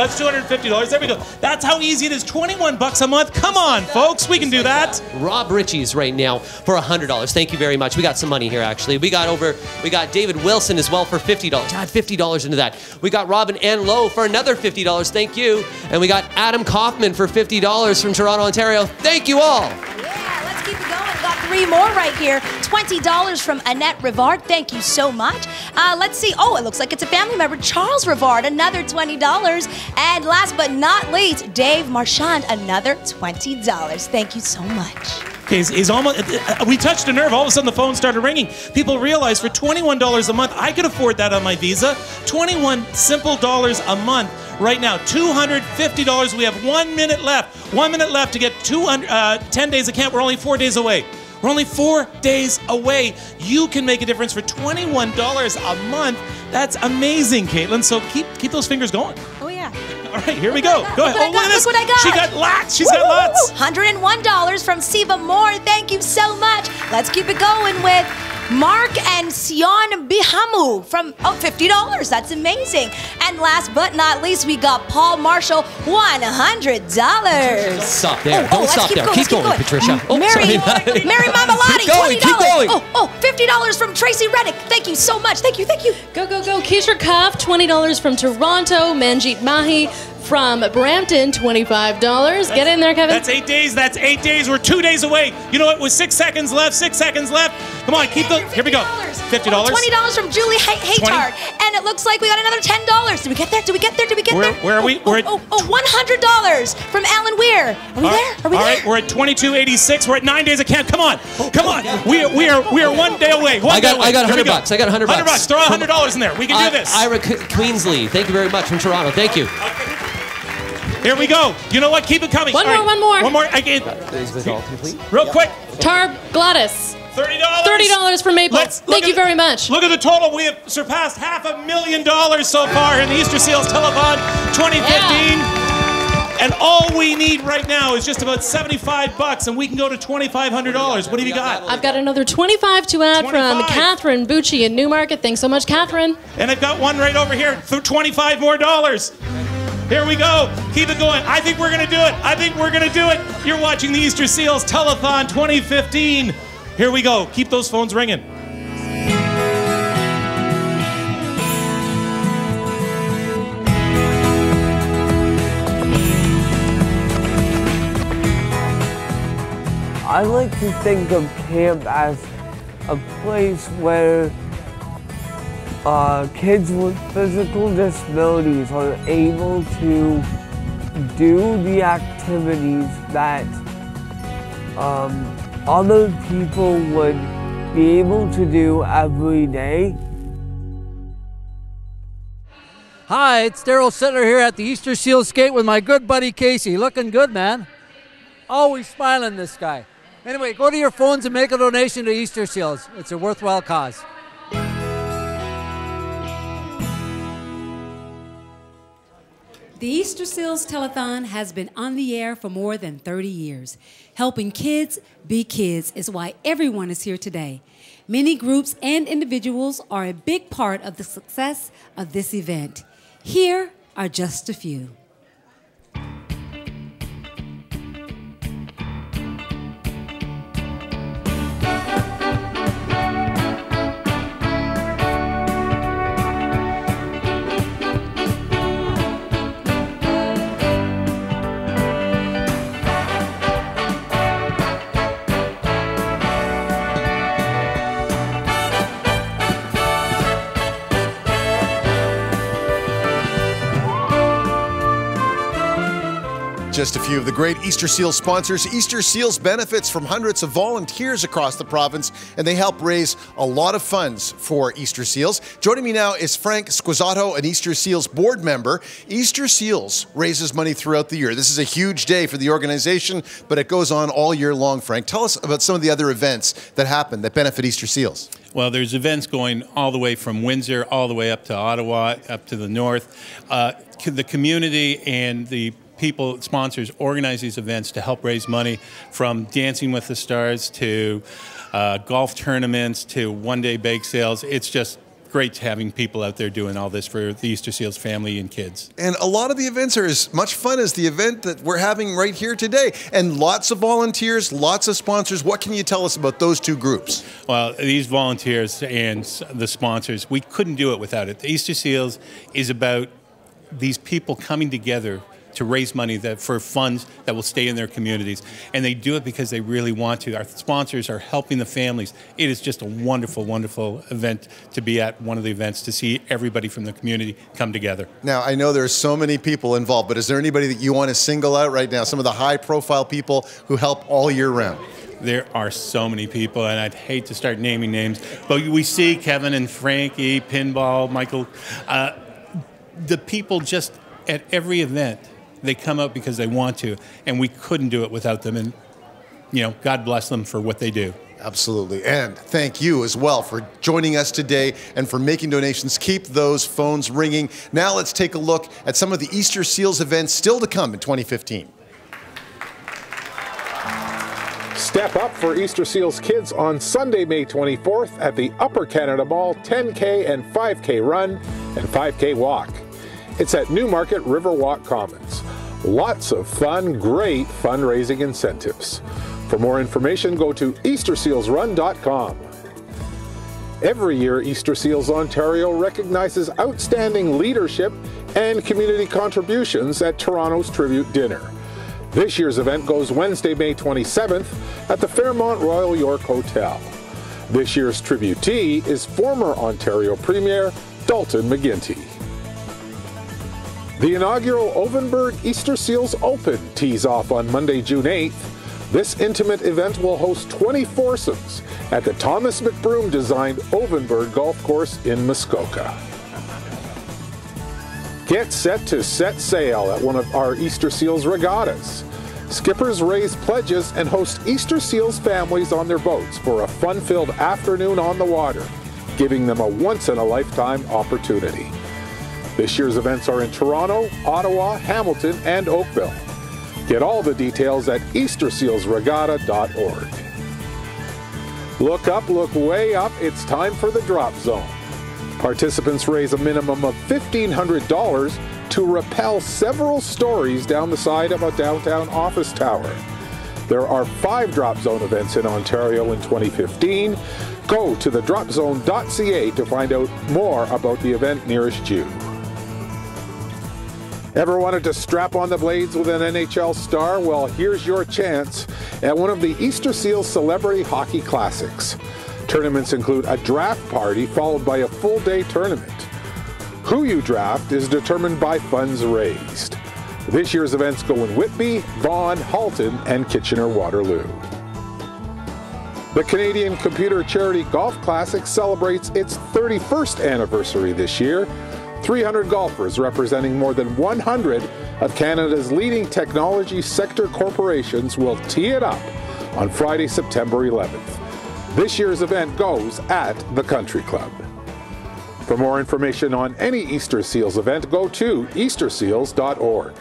that's $250. There we go. That's how easy it is. $21 a month. Come on, folks. We can do that. Rob Ritchie's right now for $100. Thank you very much. We got some money here, actually. We got David Wilson as well for $50. Add $50 into that. We got Robin Ann Lowe for another $50. Thank you. And we got Adam Kaufman for $50 from Toronto, Ontario. Thank you all. Keep it going. Got 3 more right here. $20 from Annette Rivard. Thank you so much. Let's see. Oh, it looks like it's a family member. Charles Rivard, another $20. And last but not least, Dave Marchand, another $20. Thank you so much. Okay, he's almost. We touched a nerve. All of a sudden, the phone started ringing. People realized for $21 a month, I could afford that on my visa. 21 simple dollars a month. Right now, $250. We have 1 minute left. 1 minute left to get 10 days of camp. We're only 4 days away. We're only 4 days away. You can make a difference for $21 a month. That's amazing, Caitlin. So keep those fingers going. Oh, yeah. All right, here we go. Go ahead. Look what I got. She got lots. She's got lots. $101 from Siva Moore. Thank you so much. Let's keep it going with Mark and Sion Bihamu from $50. That's amazing. And last but not least, we got Paul Marshall, $100. Stop there. Don't stop there. Keep going, Patricia. Mary Mamalati, $20. Keep going. $50 from Tracy Reddick. Thank you so much. Thank you. Go. Keisha Kaff, $20 from Toronto. Manjeet Mahi from Brampton, $25. Get in there, Kevin. That's 8 days. We're 2 days away. You know what? With 6 seconds left. Come on, keep the. Here we go. $50. $20 from Julie Haytard. And it looks like we got another $10. Did we get there? Did we get there? Did we get there? Where are we? $100 from Alan Weir. Are we there? Are we all there? right, we're at $22.86. We're at 9 days of camp. Come on, come on. We are 1 day away. I got $100 Go. bucks. I got $100 bucks. $100. Throw $100 in there. We can do this. Ira Queensley, thank you very much from Toronto. Thank you. Here we go. You know what? Keep it coming. One more. One more. I get. Is this all complete? Real quick. Tarb Gladys. $30. $30 from Maple. Thank you very much. Look at the total. We have surpassed $500,000 so far in the Easter Seals Telethon 2015. Yeah. And all we need right now is just about $75, and we can go to $2,500. What have you got? I've got another 25 to add from Catherine Bucci in Newmarket. Thanks so much, Catherine. And I've got one right over here for $25 more. Here we go. Keep it going. I think we're going to do it. I think we're going to do it. You're watching the Easter Seals Telethon 2015. Here we go. Keep those phones ringing. I like to think of camp as a place where kids with physical disabilities are able to do the activities that other people would be able to do every day. Hi, it's Daryl Sittler here at the Easter Seal Skate with my good buddy Casey. Looking good, man. Always smiling, this guy. Anyway, go to your phones and make a donation to Easter Seals. It's a worthwhile cause. The Easter Seals Telethon has been on the air for more than 30 years. Helping kids be kids is why everyone is here today. Many groups and individuals are a big part of the success of this event. Here are just a few. Just a few of the great Easter Seals sponsors. Easter Seals benefits from hundreds of volunteers across the province, and they help raise a lot of funds for Easter Seals. Joining me now is Frank Squizzato, an Easter Seals board member. Easter Seals raises money throughout the year. This is a huge day for the organization, but it goes on all year long. Frank, tell us about some of the other events that happen that benefit Easter Seals. Well, there's events going all the way from Windsor, all the way up to Ottawa, up to the north. The community and the people, sponsors, organize these events to help raise money, from Dancing with the Stars to golf tournaments to one-day bake sales. It's just great having people out there doing all this for the Easter Seals family and kids. And a lot of the events are as much fun as the event that we're having right here today. And lots of volunteers, lots of sponsors. What can you tell us about those two groups? Well, these volunteers and the sponsors, we couldn't do it without it. The Easter Seals is about these people coming together to raise money for funds that will stay in their communities. And they do it because they really want to. Our sponsors are helping the families. It is just a wonderful, wonderful event to be at, one of the events, to see everybody from the community come together. Now, I know there's so many people involved, but is there anybody that you want to single out right now? Some of the high-profile people who help all year round? There are so many people, and I'd hate to start naming names, but we see Kevin and Frankie, Pinball, Michael, the people just at every event. They come out because they want to, and we couldn't do it without them. And, you know, God bless them for what they do. Absolutely. And thank you as well for joining us today and for making donations. Keep those phones ringing. Now let's take a look at some of the Easter Seals events still to come in 2015. Step up for Easter Seals kids on Sunday, May 24th at the Upper Canada Mall 10K and 5K run and 5K walk. It's at Newmarket Riverwalk Commons. Lots of fun, great fundraising incentives. For more information, go to eastersealsrun.com. Every year, Easter Seals Ontario recognizes outstanding leadership and community contributions at Toronto's Tribute Dinner. This year's event goes Wednesday, May 27th at the Fairmont Royal York Hotel. This year's tributee is former Ontario Premier Dalton McGuinty. The inaugural Ovenburg Easter Seals Open tees off on Monday, June 8th. This intimate event will host 20 foursomes at the Thomas McBroom-designed Ovenburg Golf Course in Muskoka. Get set to set sail at one of our Easter Seals regattas. Skippers raise pledges and host Easter Seals families on their boats for a fun-filled afternoon on the water, giving them a once-in-a-lifetime opportunity. This year's events are in Toronto, Ottawa, Hamilton, and Oakville. Get all the details at eastersealsregatta.org. Look up, look way up, it's time for the drop zone. Participants raise a minimum of $1,500 to rappel several stories down the side of a downtown office tower. There are 5 drop zone events in Ontario in 2015. Go to thedropzone.ca to find out more about the event nearest you. Ever wanted to strap on the blades with an NHL star? Well, here's your chance at one of the Easter Seals Celebrity Hockey Classics. Tournaments include a draft party followed by a full-day tournament. Who you draft is determined by funds raised. This year's events go in Whitby, Vaughan, Halton, and Kitchener-Waterloo. The Canadian Computer Charity Golf Classic celebrates its 31st anniversary this year. 300 golfers representing more than 100 of Canada's leading technology sector corporations will tee it up on Friday, September 11th. This year's event goes at the Country Club. For more information on any Easter Seals event, go to easterseals.org.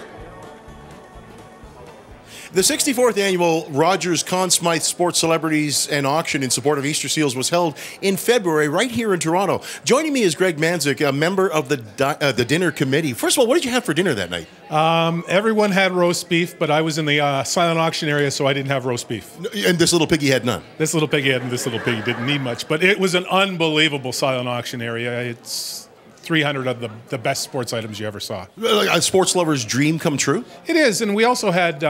The 64th annual Rogers Conn Smythe Sports Celebrities and Auction in support of Easter Seals was held in February right here in Toronto. Joining me is Greg Manzik, a member of the dinner committee. First of all, what did you have for dinner that night? Everyone had roast beef, but I was in the silent auction area, so I didn't have roast beef. And this little piggy had none? This little piggy had, and this little piggy didn't need much. But it was an unbelievable silent auction area. It's 300 of the best sports items you ever saw. A sports lover's dream come true? It is, and we also had,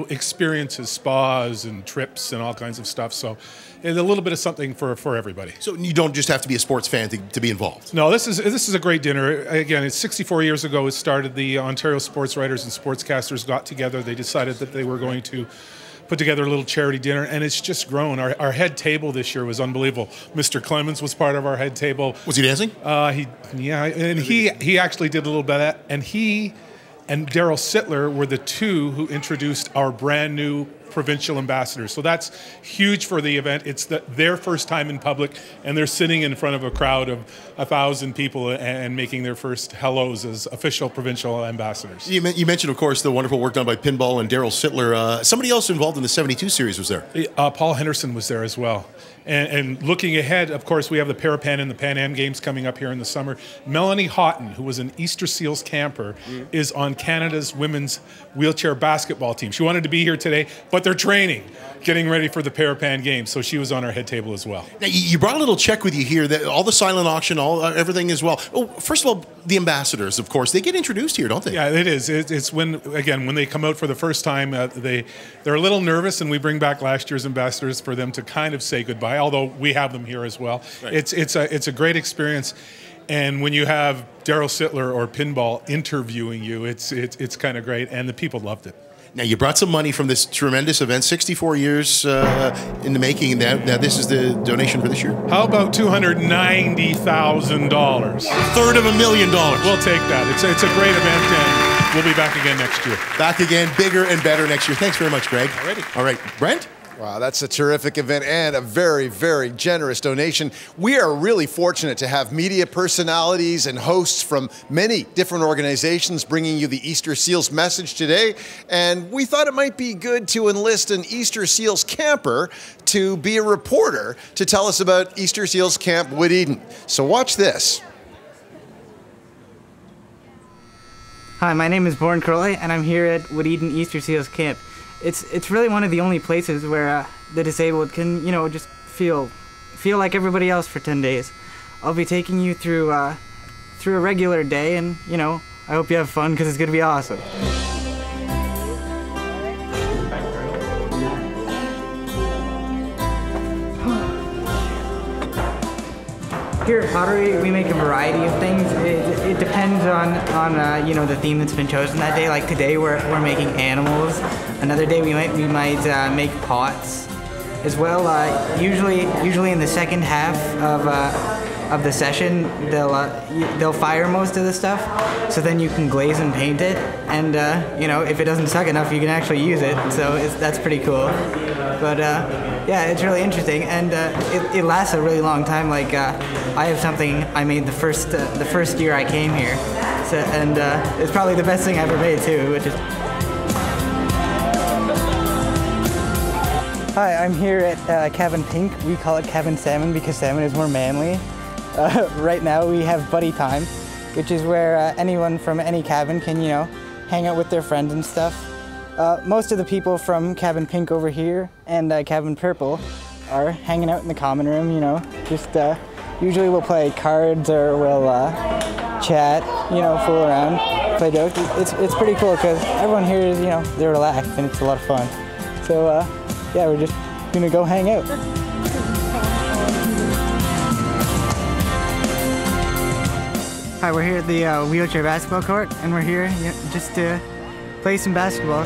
experiences, spas and trips and all kinds of stuff. So it's a little bit of something for everybody. So you don't just have to be a sports fan to be involved? No, this is a great dinner. Again, it's 64 years ago it started. The Ontario sports writers and sportscasters got together. They decided that they were going to put together a little charity dinner, and it's just grown. Our head table this year was unbelievable. Mr. Clemens was part of our head table. Was he dancing? He actually did a little bit of that, and he and Daryl Sittler were the two who introduced our brand new Provincial ambassadors. So that's huge for the event. It's their first time in public, and they're sitting in front of a crowd of 1,000 people and making their first hellos as official Provincial ambassadors. You mentioned, of course, the wonderful work done by Pinball and Daryl Sittler. Somebody else involved in the 72 series was there. Paul Henderson was there as well. And looking ahead, of course, we have the Parapan and the Pan Am Games coming up here in the summer. Melanie Houghton, who was an Easter Seals camper, is on Canada's women's wheelchair basketball team. She wanted to be here today, but they're training, getting ready for the Parapan Games, so she was on our head table as well. Now, you brought a little check with you here, that all the silent auction, everything as well. Oh, first of all, the ambassadors, of course, they get introduced here, don't they? Yeah, it is. It's when they come out for the first time, they're a little nervous, and we bring back last year's ambassadors for them to kind of say goodbye, although we have them here as well. Right. It's a great experience. And when you have Daryl Sittler or Pinball interviewing you, it's kind of great, and the people loved it. Now, you brought some money from this tremendous event, 64 years in the making. Now, this is the donation for this year? How about $290,000? $250,000. We'll take that. It's a great event, and we'll be back again next year. Back again, bigger and better next year. Thanks very much, Greg. Alrighty. All right, Brent? Wow, that's a terrific event and a very, very generous donation. We are really fortunate to have media personalities and hosts from many different organizations bringing you the Easter Seals message today. And we thought it might be good to enlist an Easter Seals camper to be a reporter to tell us about Easter Seals Camp Wood Eden. So watch this. Hi, my name is Born Crowley, and I'm here at Wood Eden Easter Seals Camp. It's really one of the only places where the disabled can, just feel like everybody else for 10 days. I'll be taking you through a regular day, and, I hope you have fun because it's going to be awesome. here at Pottery, we make a variety of things. It depends on you know, the theme that's been chosen that day. Like today, we're making animals. Another day, we might make pots, as well. Usually in the second half of the session, they'll fire most of the stuff, so then you can glaze and paint it, and you know, if it doesn't suck enough, you can actually use it. So that's pretty cool. But yeah, it's really interesting, and it lasts a really long time. Like I have something I made the first year I came here, so, and it's probably the best thing I ever made too. Which is Hi, I'm here at Cabin Pink. We call it Cabin Salmon because salmon is more manly. Right now we have buddy time, which is where anyone from any cabin can, you know, hang out with their friends and stuff. Most of the people from Cabin Pink over here and Cabin Purple are hanging out in the common room, you know, just usually we'll play cards or we'll chat, you know, fool around, play jokes. It's pretty cool because everyone here is, you know, they're relaxed and it's a lot of fun. So yeah, we're just gonna go hang out. Hi, we're here at the wheelchair basketball court, and we're here just to play some basketball.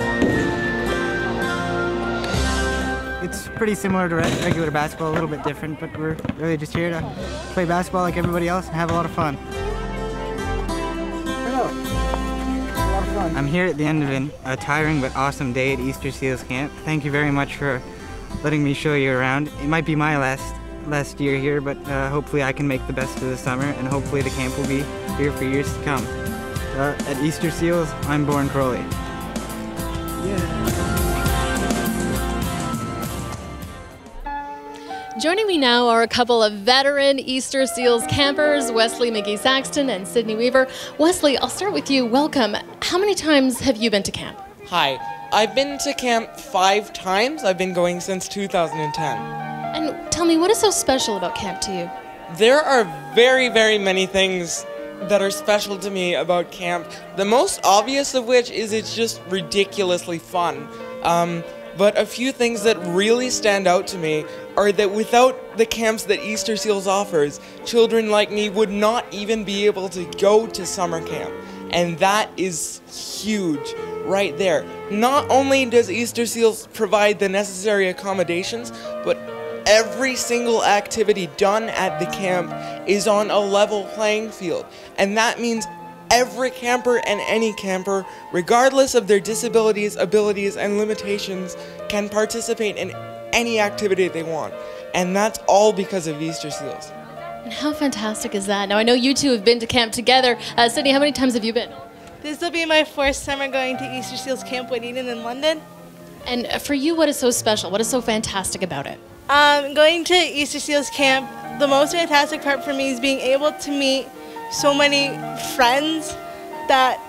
It's pretty similar to regular basketball, a little bit different, but we're really just here to play basketball like everybody else and have a lot of fun. I'm here at the end of a tiring but awesome day at Easter Seals Camp. Thank you very much for letting me show you around. It might be my last year here, but hopefully I can make the best of the summer, and hopefully the camp will be here for years to come. At Easter Seals, I'm Born Crowley. Joining me now are a couple of veteran Easter Seals campers, Wesley McGee-Saxton and Sydney Weaver. Wesley, I'll start with you. Welcome. How many times have you been to camp? Hi, I've been to camp 5 times. I've been going since 2010. And tell me, what is so special about camp to you? There are very, very many things that are special to me about camp. The most obvious of which is it's just ridiculously fun. But a few things that really stand out to me are that without the camps that Easter Seals offers, children like me would not even be able to go to summer camp. And that is huge right there. Not only does Easter Seals provide the necessary accommodations, but every single activity done at the camp is on a level playing field. And that means every camper and any camper, regardless of their disabilities, abilities, and limitations, can participate in any activity they want. And that's all because of Easter Seals. And how fantastic is that? Now, I know you two have been to camp together. Sydney, how many times have you been? This will be my 4th summer going to Easter Seals Camp with Eden in London. And for you, what is so special? What is so fantastic about it? Going to Easter Seals Camp, the most fantastic part for me is being able to meet so many friends that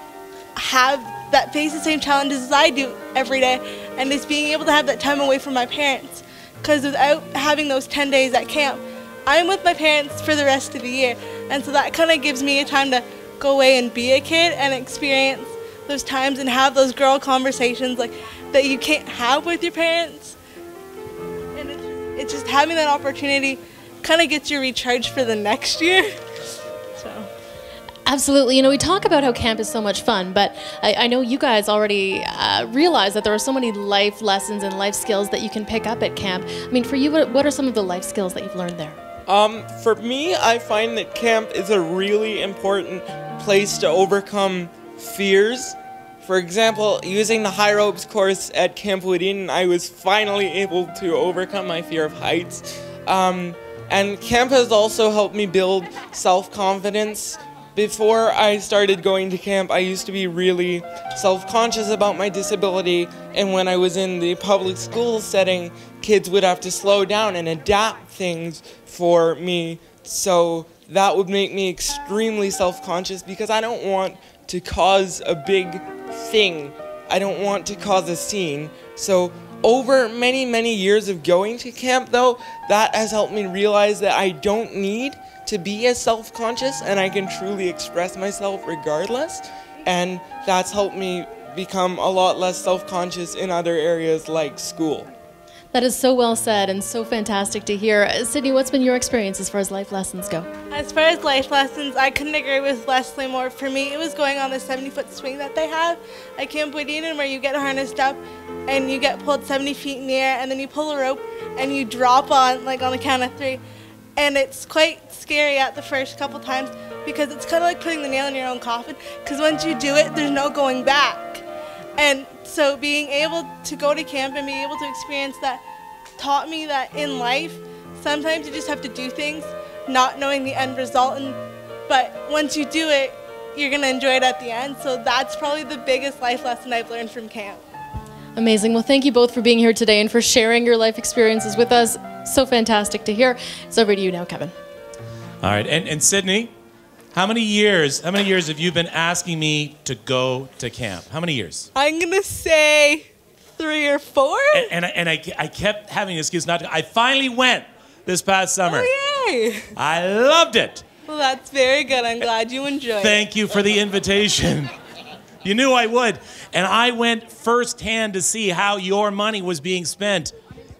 face the same challenges as I do every day, and just being able to have that time away from my parents. Because without having those 10 days at camp, I'm with my parents for the rest of the year, and so that kind of gives me a time to go away and be a kid and experience those times and have those girl conversations like that you can't have with your parents. And it's just having that opportunity kind of gets you recharged for the next year. So. Absolutely. You know, we talk about how camp is so much fun, but I know you guys already realize that there are so many life lessons and life skills that you can pick up at camp. I mean, for you, what are some of the life skills that you've learned there? For me, I find that camp is a really important place to overcome fears. For example, using the high ropes course at Camp Woodin, I was finally able to overcome my fear of heights. And camp has also helped me build self-confidence. Before I started going to camp, I used to be really self-conscious about my disability, and when I was in the public school setting, kids would have to slow down and adapt things for me, so that would make me extremely self-conscious because I don't want to cause a big thing. I don't want to cause a scene. So over many, many years of going to camp, though, that has helped me realize that I don't need to be as self-conscious, and I can truly express myself regardless, and that's helped me become a lot less self-conscious in other areas like school. That is so well said and so fantastic to hear. Sydney, what's been your experience as far as life lessons go? As far as life lessons, I couldn't agree with Leslie more. For me, it was going on the 70-foot swing that they have at Camp Woodeden, where you get harnessed up and you get pulled 70 feet in the air, and then you pull a rope and you drop on, like on the count of 3. And it's quite scary at the first couple times because it's kind of like putting the nail in your own coffin, because once you do it, there's no going back. And so being able to go to camp and be able to experience that taught me that in life, sometimes you just have to do things not knowing the end result. But once you do it, you're going to enjoy it at the end. So that's probably the biggest life lesson I've learned from camp. Amazing. Well, thank you both for being here today and for sharing your life experiences with us. So fantastic to hear. It's over to you now, Kevin. All right, and Sydney, how many years have you been asking me to go to camp? How many years? I'm going to say 3 or 4. And I kept having an excuse not to. I finally went this past summer. Oh, yay. I loved it. Well, that's very good. I'm glad you enjoyed it. Thank you for the invitation. You knew I would. And I went firsthand to see how your money was being spent.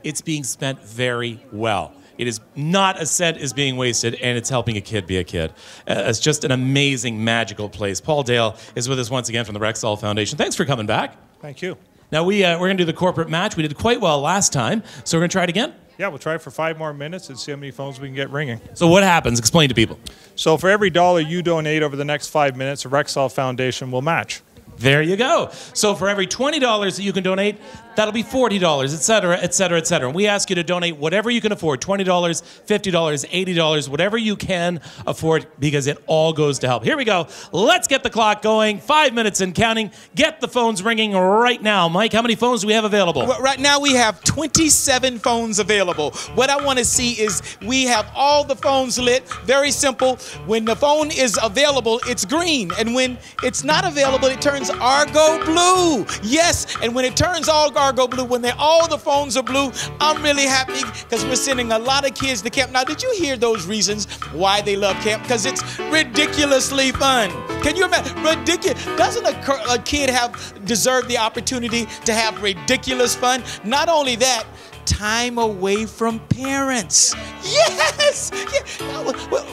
It's being spent very well. It is not a cent is being wasted, and it's helping a kid be a kid. It's just an amazing, magical place. Paul Dale is with us once again from the Rexall Foundation. Thanks for coming back. Thank you. Now, we're going to do the corporate match. We did quite well last time, so we're going to try it again? Yeah, we'll try it for 5 more minutes and see how many phones we can get ringing. So what happens? Explain to people. So for every $1 you donate over the next 5 minutes, the Rexall Foundation will match. There you go. So for every $20 that you can donate, that'll be $40, et cetera, et cetera, et cetera. And we ask you to donate whatever you can afford, $20, $50, $80, whatever you can afford, because it all goes to help. Here we go. Let's get the clock going. 5 minutes and counting. Get the phones ringing right now. Mike, how many phones do we have available? Well, right now we have 27 phones available. What I want to see is we have all the phones lit. Very simple. When the phone is available, it's green. And when it's not available, it turns Argo blue. Yes, and when it turns all Argo blue, when all the phones are blue, I'm really happy because we're sending a lot of kids to camp. Now, did you hear those reasons why they love camp? Because it's ridiculously fun. Can you imagine? Ridiculous. Doesn't a kid deserve the opportunity to have ridiculous fun? Not only that, time away from parents. Yes! Yeah.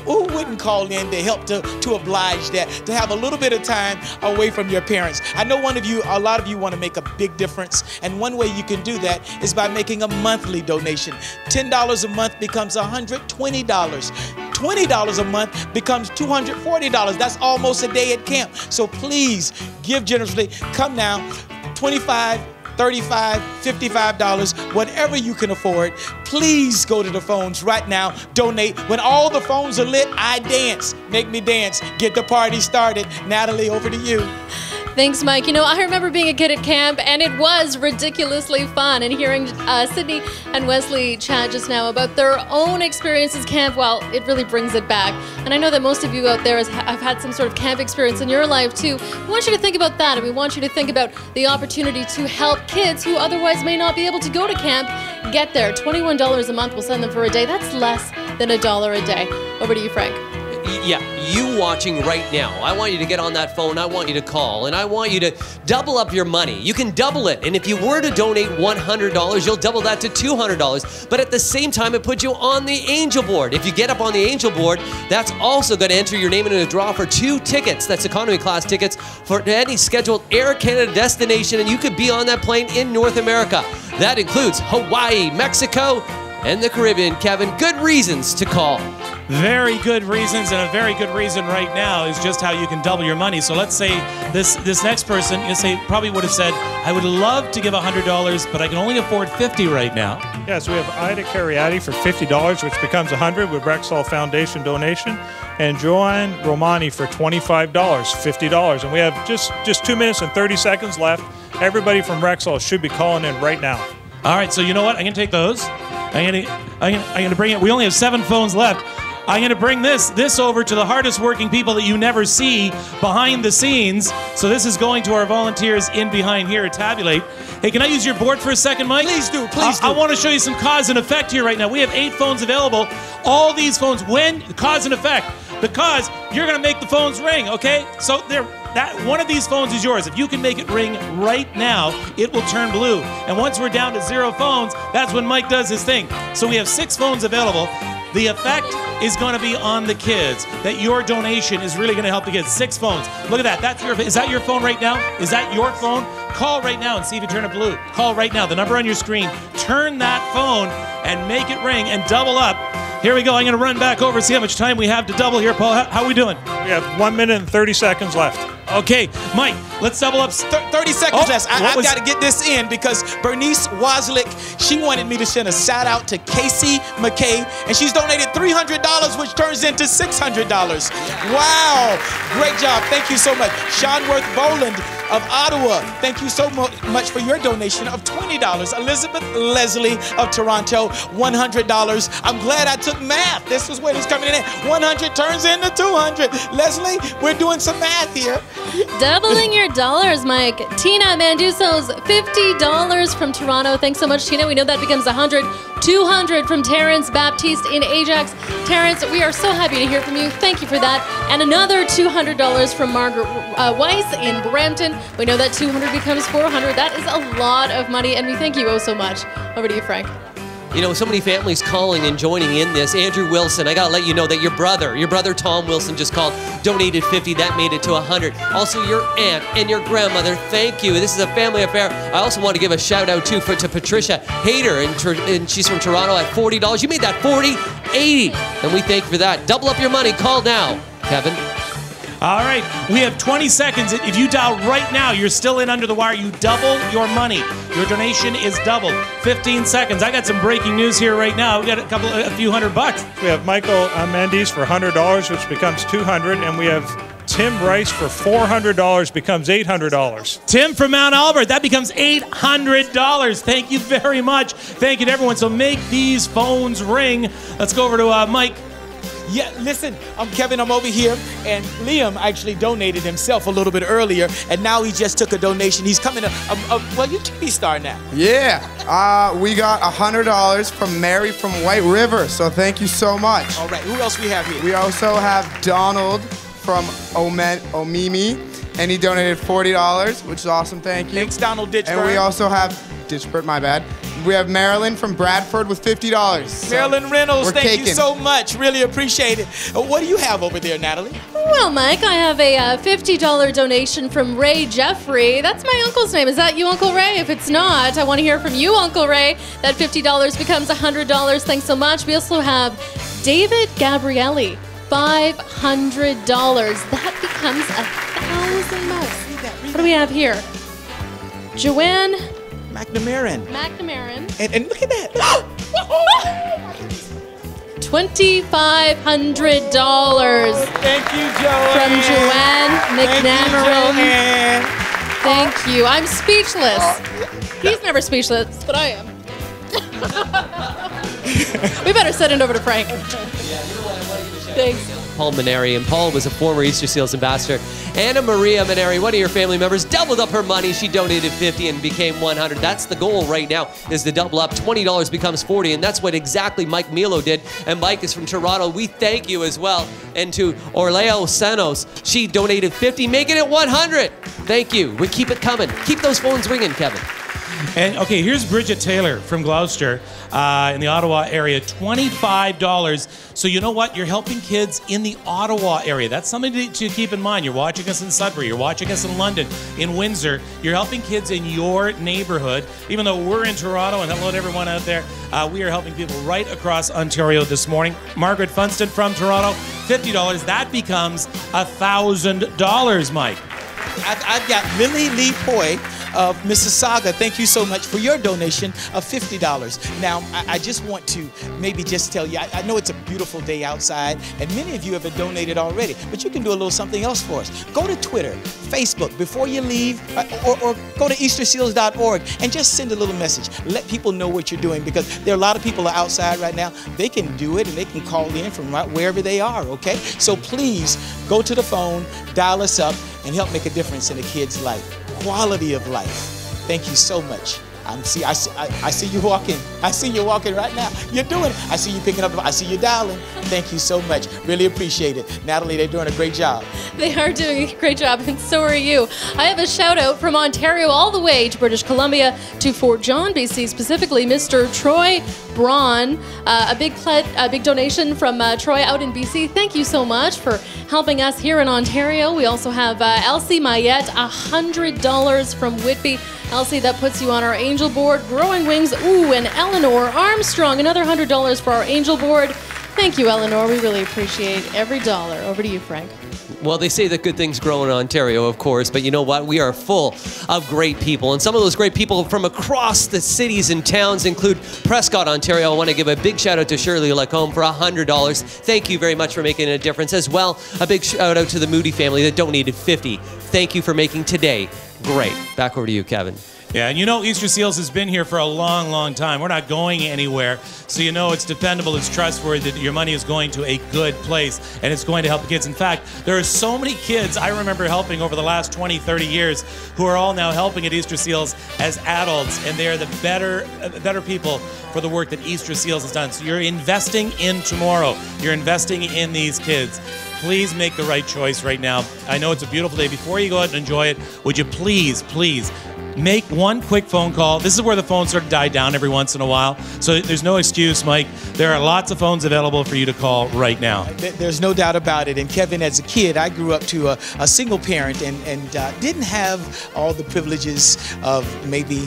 Who wouldn't call in to help to oblige that, to have a little bit of time away from your parents? I know a lot of you want to make a big difference, and one way you can do that is by making a monthly donation. $10 a month becomes $120. $20 a month becomes $240. That's almost a day at camp. So please give generously. Come now, $25, $35, $55, whatever you can afford. Please go to the phones right now. Donate. When all the phones are lit, I dance. Make me dance. Get the party started. Natalie, over to you. Thanks, Mike. You know, I remember being a kid at camp, and it was ridiculously fun. And hearing Sydney and Wesley chat just now about their own experiences camp, well, it really brings it back. And I know that most of you out there have had some sort of camp experience in your life, too. We want you to think about that, and we want you to think about the opportunity to help kids who otherwise may not be able to go to camp get there. $21 a month will send them for a day. That's less than $1 a day. Over to you, Frank. Yeah, you watching right now, I want you to get on that phone, I want you to call, and I want you to double up your money. You can double it, and if you were to donate $100, you'll double that to $200, but at the same time, it puts you on the Angel Board. If you get up on the Angel Board, that's also going to enter your name in a draw for 2 tickets. That's economy class tickets for any scheduled Air Canada destination, and you could be on that plane in North America. That includes Hawaii, Mexico, and the Caribbean. Kevin, good reasons to call. Very good reasons, and a very good reason right now is just how you can double your money. So let's say this next person, probably would have said, I would love to give $100, but I can only afford $50 right now. Yeah, so we have Ida Cariati for $50, which becomes $100 with Rexall Foundation donation, and Joanne Romani for $25, $50. And we have just 2 minutes and 30 seconds left. Everybody from Rexall should be calling in right now. All right, so you know what? I'm going to take those. I'm going to bring it. We only have 7 phones left. I'm going to bring this over to the hardest working people that you never see behind the scenes. So this is going to our volunteers in behind here at Tabulate. Hey, can I use your board for a second, Mike? Please do, please do. I want to show you some cause and effect here right now. We have 8 phones available. All these phones, when cause and effect, because you're going to make the phones ring, okay? So one of these phones is yours. If you can make it ring right now, it will turn blue. And once we're down to 0 phones, that's when Mike does his thing. So we have 6 phones available. The effect is going to be on the kids, that your donation is really going to help the kids. 6 phones. Look at that. Is that your phone right now? Is that your phone? Call right now and see if you turn it blue. Call right now. The number on your screen. Turn that phone and make it ring and double up. Here we go. I'm going to run back over, see how much time we have to double here. Paul, how are we doing? We have 1 minute and 30 seconds left. Okay, Mike, let's double up. 30 seconds left. I've got to get this in because Bernice Wozlick, she wanted me to send a shout out to Casey McKay, and she's donated $300, which turns into $600. Wow, great job. Thank you so much. Seanworth Boland of Ottawa, thank you so much for your donation of $20. Elizabeth Leslie of Toronto, $100. I'm glad I took math. This is where it's coming in. 100 turns into 200. Leslie, we're doing some math here. Doubling your dollars, Mike. Tina Manduso's $50 from Toronto. Thanks so much, Tina. We know that becomes 100. 200 from Terrence Baptiste in Ajax. Terrence, we are so happy to hear from you. Thank you for that. And another $200 from Margaret Weiss in Brampton. We know that 200 becomes 400. That is a lot of money, and we thank you oh so much. Over to you, Frank. You know, so many families calling and joining in this. Andrew Wilson, I gotta let you know that your brother Tom Wilson just called, donated 50, that made it to 100. Also your aunt and your grandmother, thank you. This is a family affair. I also want to give a shout out too to Patricia Hayter, and she's from Toronto at $40. You made that 40, 80, and we thank you for that. Double up your money, call now, Kevin. All right, we have 20 seconds. If you dial right now, you're still in under the wire. You double your money. Your donation is doubled. 15 seconds. I got some breaking news here right now. We got a few $100. We have Michael Mandis for $100, which becomes $200, and we have Tim Bryce for $400 becomes $800. Tim from Mount Albert, that becomes $800. Thank you very much. Thank you to everyone. So make these phones ring. Let's go over to Mike. Yeah, listen, I'm Kevin, I'm over here, and Liam actually donated himself a little bit earlier, and now he just took a donation. He's coming to, well, you're TV star now. Yeah, we got $100 from Mary from White River, so thank you so much. All right, who else we have here? We also have Donald from Omimi, and he donated $40, which is awesome, thank you. Thanks, Donald Ditchburn. And we also have, Ditchburn, my bad. We have Marilyn from Bradford with $50. Marilyn Reynolds, thank you so much. Really appreciate it. What do you have over there, Natalie? Well, Mike, I have a $50 donation from Ray Jeffrey. That's my uncle's name. Is that you, Uncle Ray? If it's not, I want to hear from you, Uncle Ray. That $50 becomes $100. Thanks so much. We also have David Gabrielli, $500. That becomes $1,000. What do we have here? Joanne McNamara. And look at that. $2,500. Thank you, Joanne. From Joanne McNamara. Thank you. I'm speechless. He's never speechless, but I am. We better send it over to Frank. Thanks. Paul Maneri, and Paul was a former Easter Seals ambassador. Anna Maria Maneri, one of your family members, doubled up her money. She donated 50 and became 100. That's the goal right now, is to double up. $20 becomes 40, and that's what exactly Mike Milo did. And Mike is from Toronto. We thank you as well. And to Orleo Sanos, she donated 50, making it 100. Thank you. We keep it coming. Keep those phones ringing, Kevin. And okay, here's Bridget Taylor from Gloucester in the Ottawa area, $25. So you know what? You're helping kids in the Ottawa area. That's something to keep in mind. You're watching us in Sudbury. You're watching us in London, in Windsor. You're helping kids in your neighborhood. Even though we're in Toronto, and hello to everyone out there, we are helping people right across Ontario this morning. Margaret Funston from Toronto, $50. That becomes $1,000, Mike. I've got Lily Lee Poi of Mississauga, thank you so much for your donation of $50. Now, I just want to maybe just tell you, I know it's a beautiful day outside, and many of you have donated already, but you can do a little something else for us. Go to Twitter, Facebook, before you leave, or go to easterseals.org and just send a little message. Let people know what you're doing, because there are a lot of people outside right now. They can do it, and they can call in from right wherever they are, okay? So please go to the phone, dial us up, and help make a difference in a kid's life. Quality of life. Thank you so much. I see you walking. I see you walking right now. You're doing it. I see you picking up. I see you dialing. Thank you so much. Really appreciate it. Natalie, they're doing a great job. They are doing a great job, and so are you. I have a shout out from Ontario all the way to British Columbia to Fort John, BC, specifically Mr. Troy Braun. A big donation from Troy out in BC. Thank you so much for helping us here in Ontario. We also have Elsie Mayette, $100 from Whitby. Elsie, that puts you on our Angel Board. Growing Wings, ooh, and Eleanor Armstrong, another $100 for our Angel Board. Thank you, Eleanor. We really appreciate every dollar. Over to you, Frank. Well, they say that good things grow in Ontario, of course, but you know what? We are full of great people, and some of those great people from across the cities and towns include Prescott, Ontario. I want to give a big shout out to Shirley Lacombe for $100. Thank you very much for making a difference. As well, a big shout out to the Moody family that donated $50. Thank you for making today great. Back over to you, Kevin. Yeah, and you know Easter Seals has been here for a long, long time. We're not going anywhere, so you know it's dependable, it's trustworthy, that your money is going to a good place, and it's going to help the kids. In fact, there are so many kids I remember helping over the last 20, 30 years who are all now helping at Easter Seals as adults, and they are the better people for the work that Easter Seals has done. So you're investing in tomorrow. You're investing in these kids. Please make the right choice right now. I know it's a beautiful day. Before you go out and enjoy it, would you please make one quick phone call. This is where the phones sort of die down every once in a while. So there's no excuse, Mike. There are lots of phones available for you to call right now. There's no doubt about it. And Kevin, as a kid, I grew up to a single parent and didn't have all the privileges of maybe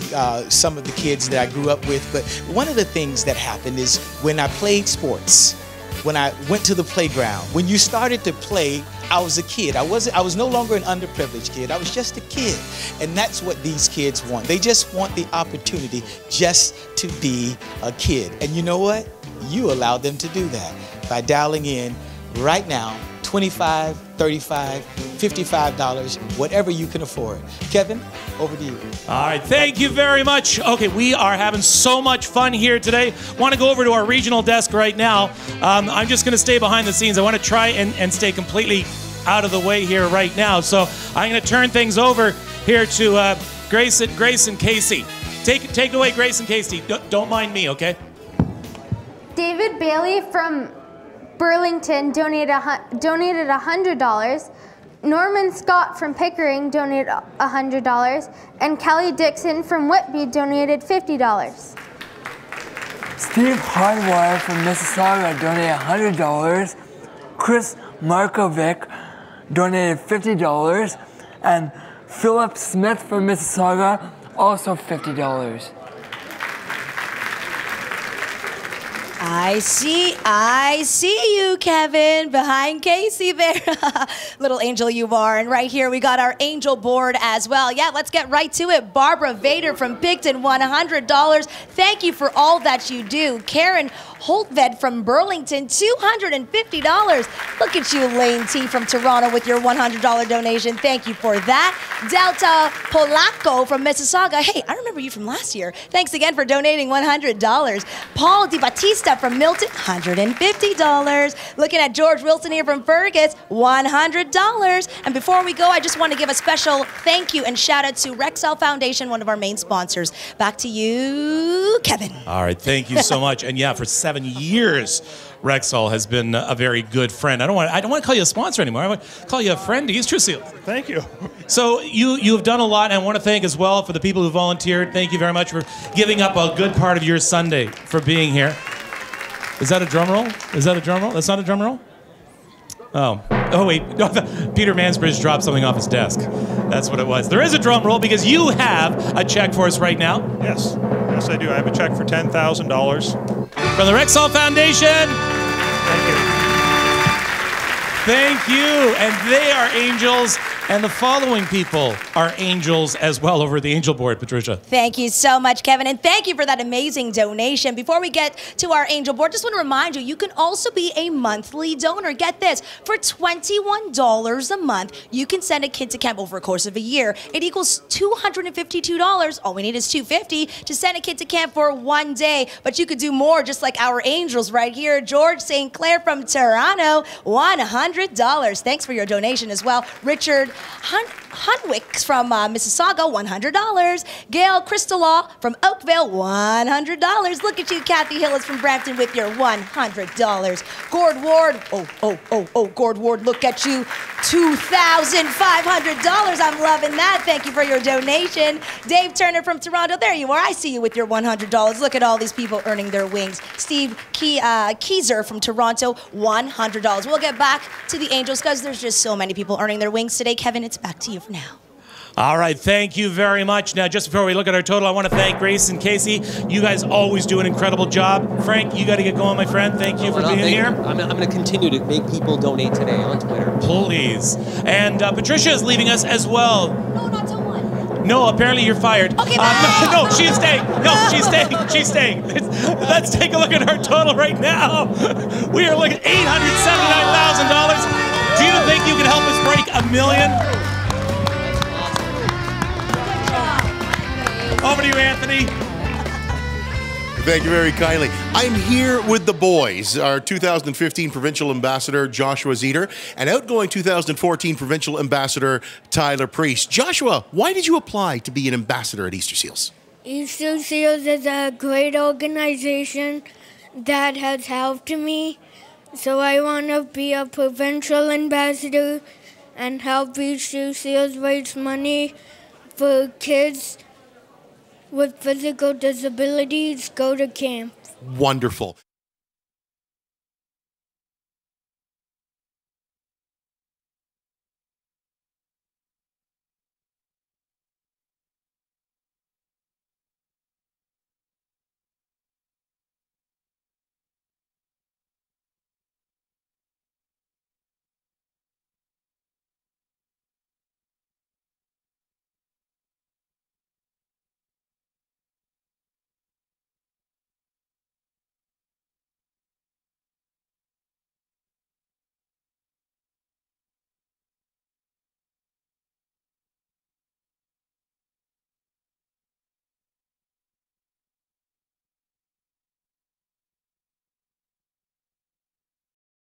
some of the kids that I grew up with. But one of the things that happened is when I played sports, when I went to the playground, when you started to play, I was a kid. I was no longer an underprivileged kid. I was just a kid. And that's what these kids want. They just want the opportunity just to be a kid. And you know what? You allowed them to do that by dialing in right now, $25, $35, $55, whatever you can afford. Kevin, over to you. All right, thank you very much. Okay, we are having so much fun here today. Want to go over to our regional desk right now. I'm just going to stay behind the scenes. I want to try and stay completely out of the way here right now. So I'm going to turn things over here to Grace and Casey. Take it away, Grace and Casey. Don't mind me, okay? David Bailey from Burlington donated $100. Norman Scott from Pickering donated $100. And Kelly Dixon from Whitby donated $50. Steve Hardwire from Mississauga donated $100. Chris Markovic donated $50. And Philip Smith from Mississauga also $50. I see you, Kevin, behind Casey there. Little angel you are. And right here, we got our angel board as well. Yeah, let's get right to it. Barbara Vader from Picton, $100. Thank you for all that you do. Karen Holtved from Burlington, $250. Look at you, Lane T from Toronto with your $100 donation. Thank you for that. Delta Polacco from Mississauga. Hey, I remember you from last year. Thanks again for donating $100. Paul Di Battista from Milton, $150. Looking at George Wilson here from Fergus, $100. And before we go, I just want to give a special thank you and shout out to Rexall Foundation, one of our main sponsors. Back to you, Kevin. All right, thank you so much. And yeah, for 7 years, Rexall has been a very good friend. I don't want to call you a sponsor anymore. I want to call you a friend to Easter Seals. Thank you. So you have done a lot, and I want to thank as well for the people who volunteered. Thank you very much for giving up a good part of your Sunday for being here. Is that a drum roll? Is that a drum roll? That's not a drum roll? Oh wait. Peter Mansbridge dropped something off his desk. That's what it was. There is a drum roll because you have a check for us right now. Yes. Yes, I do. I have a check for $10,000. From the Rexall Foundation. Thank you. Thank you. And they are angels. And the following people are angels as well over the angel board, Patricia. Thank you so much, Kevin, and thank you for that amazing donation. Before we get to our angel board, just want to remind you, you can also be a monthly donor. Get this, for $21 a month, you can send a kid to camp over a course of a year. It equals $252. All we need is $250 to send a kid to camp for one day. But you could do more, just like our angels right here. George St. Clair from Toronto, $100. Thanks for your donation as well. Richard Hunwick from Mississauga, $100. Gail Cristalaw from Oakville, $100. Look at you, Kathy Hillis from Brampton with your $100. Gord Ward, Gord Ward, look at you, $2,500. I'm loving that. Thank you for your donation. Dave Turner from Toronto, there you are. I see you with your $100. Look at all these people earning their wings. Steve Keyser from Toronto, $100. We'll get back to the Angels because there's just so many people earning their wings today. Kevin, it's back to you for now. All right, thank you very much. Now, just before we look at our total, I want to thank Grace and Casey. You guys always do an incredible job. Frank, you got to get going, my friend. Thank you for being here. I'm going to continue to make people donate today on Twitter. Please. And Patricia is leaving us as well. No, not till 1. No, apparently you're fired. Okay, no, she's staying. No, she's staying. She's staying. Let's take a look at our total right now. We are looking at $879,000. Do you think you can help us break $1 million? Over to you, Anthony. Thank you very kindly. I'm here with the boys, our 2015 Provincial Ambassador, Joshua Zeter, and outgoing 2014 Provincial Ambassador, Tyler Priest. Joshua, why did you apply to be an ambassador at Easter Seals? Easter Seals is a great organization that has helped me, so I want to be a provincial ambassador and help Easter Seals raise money for kids with physical disabilities go to camp. Wonderful.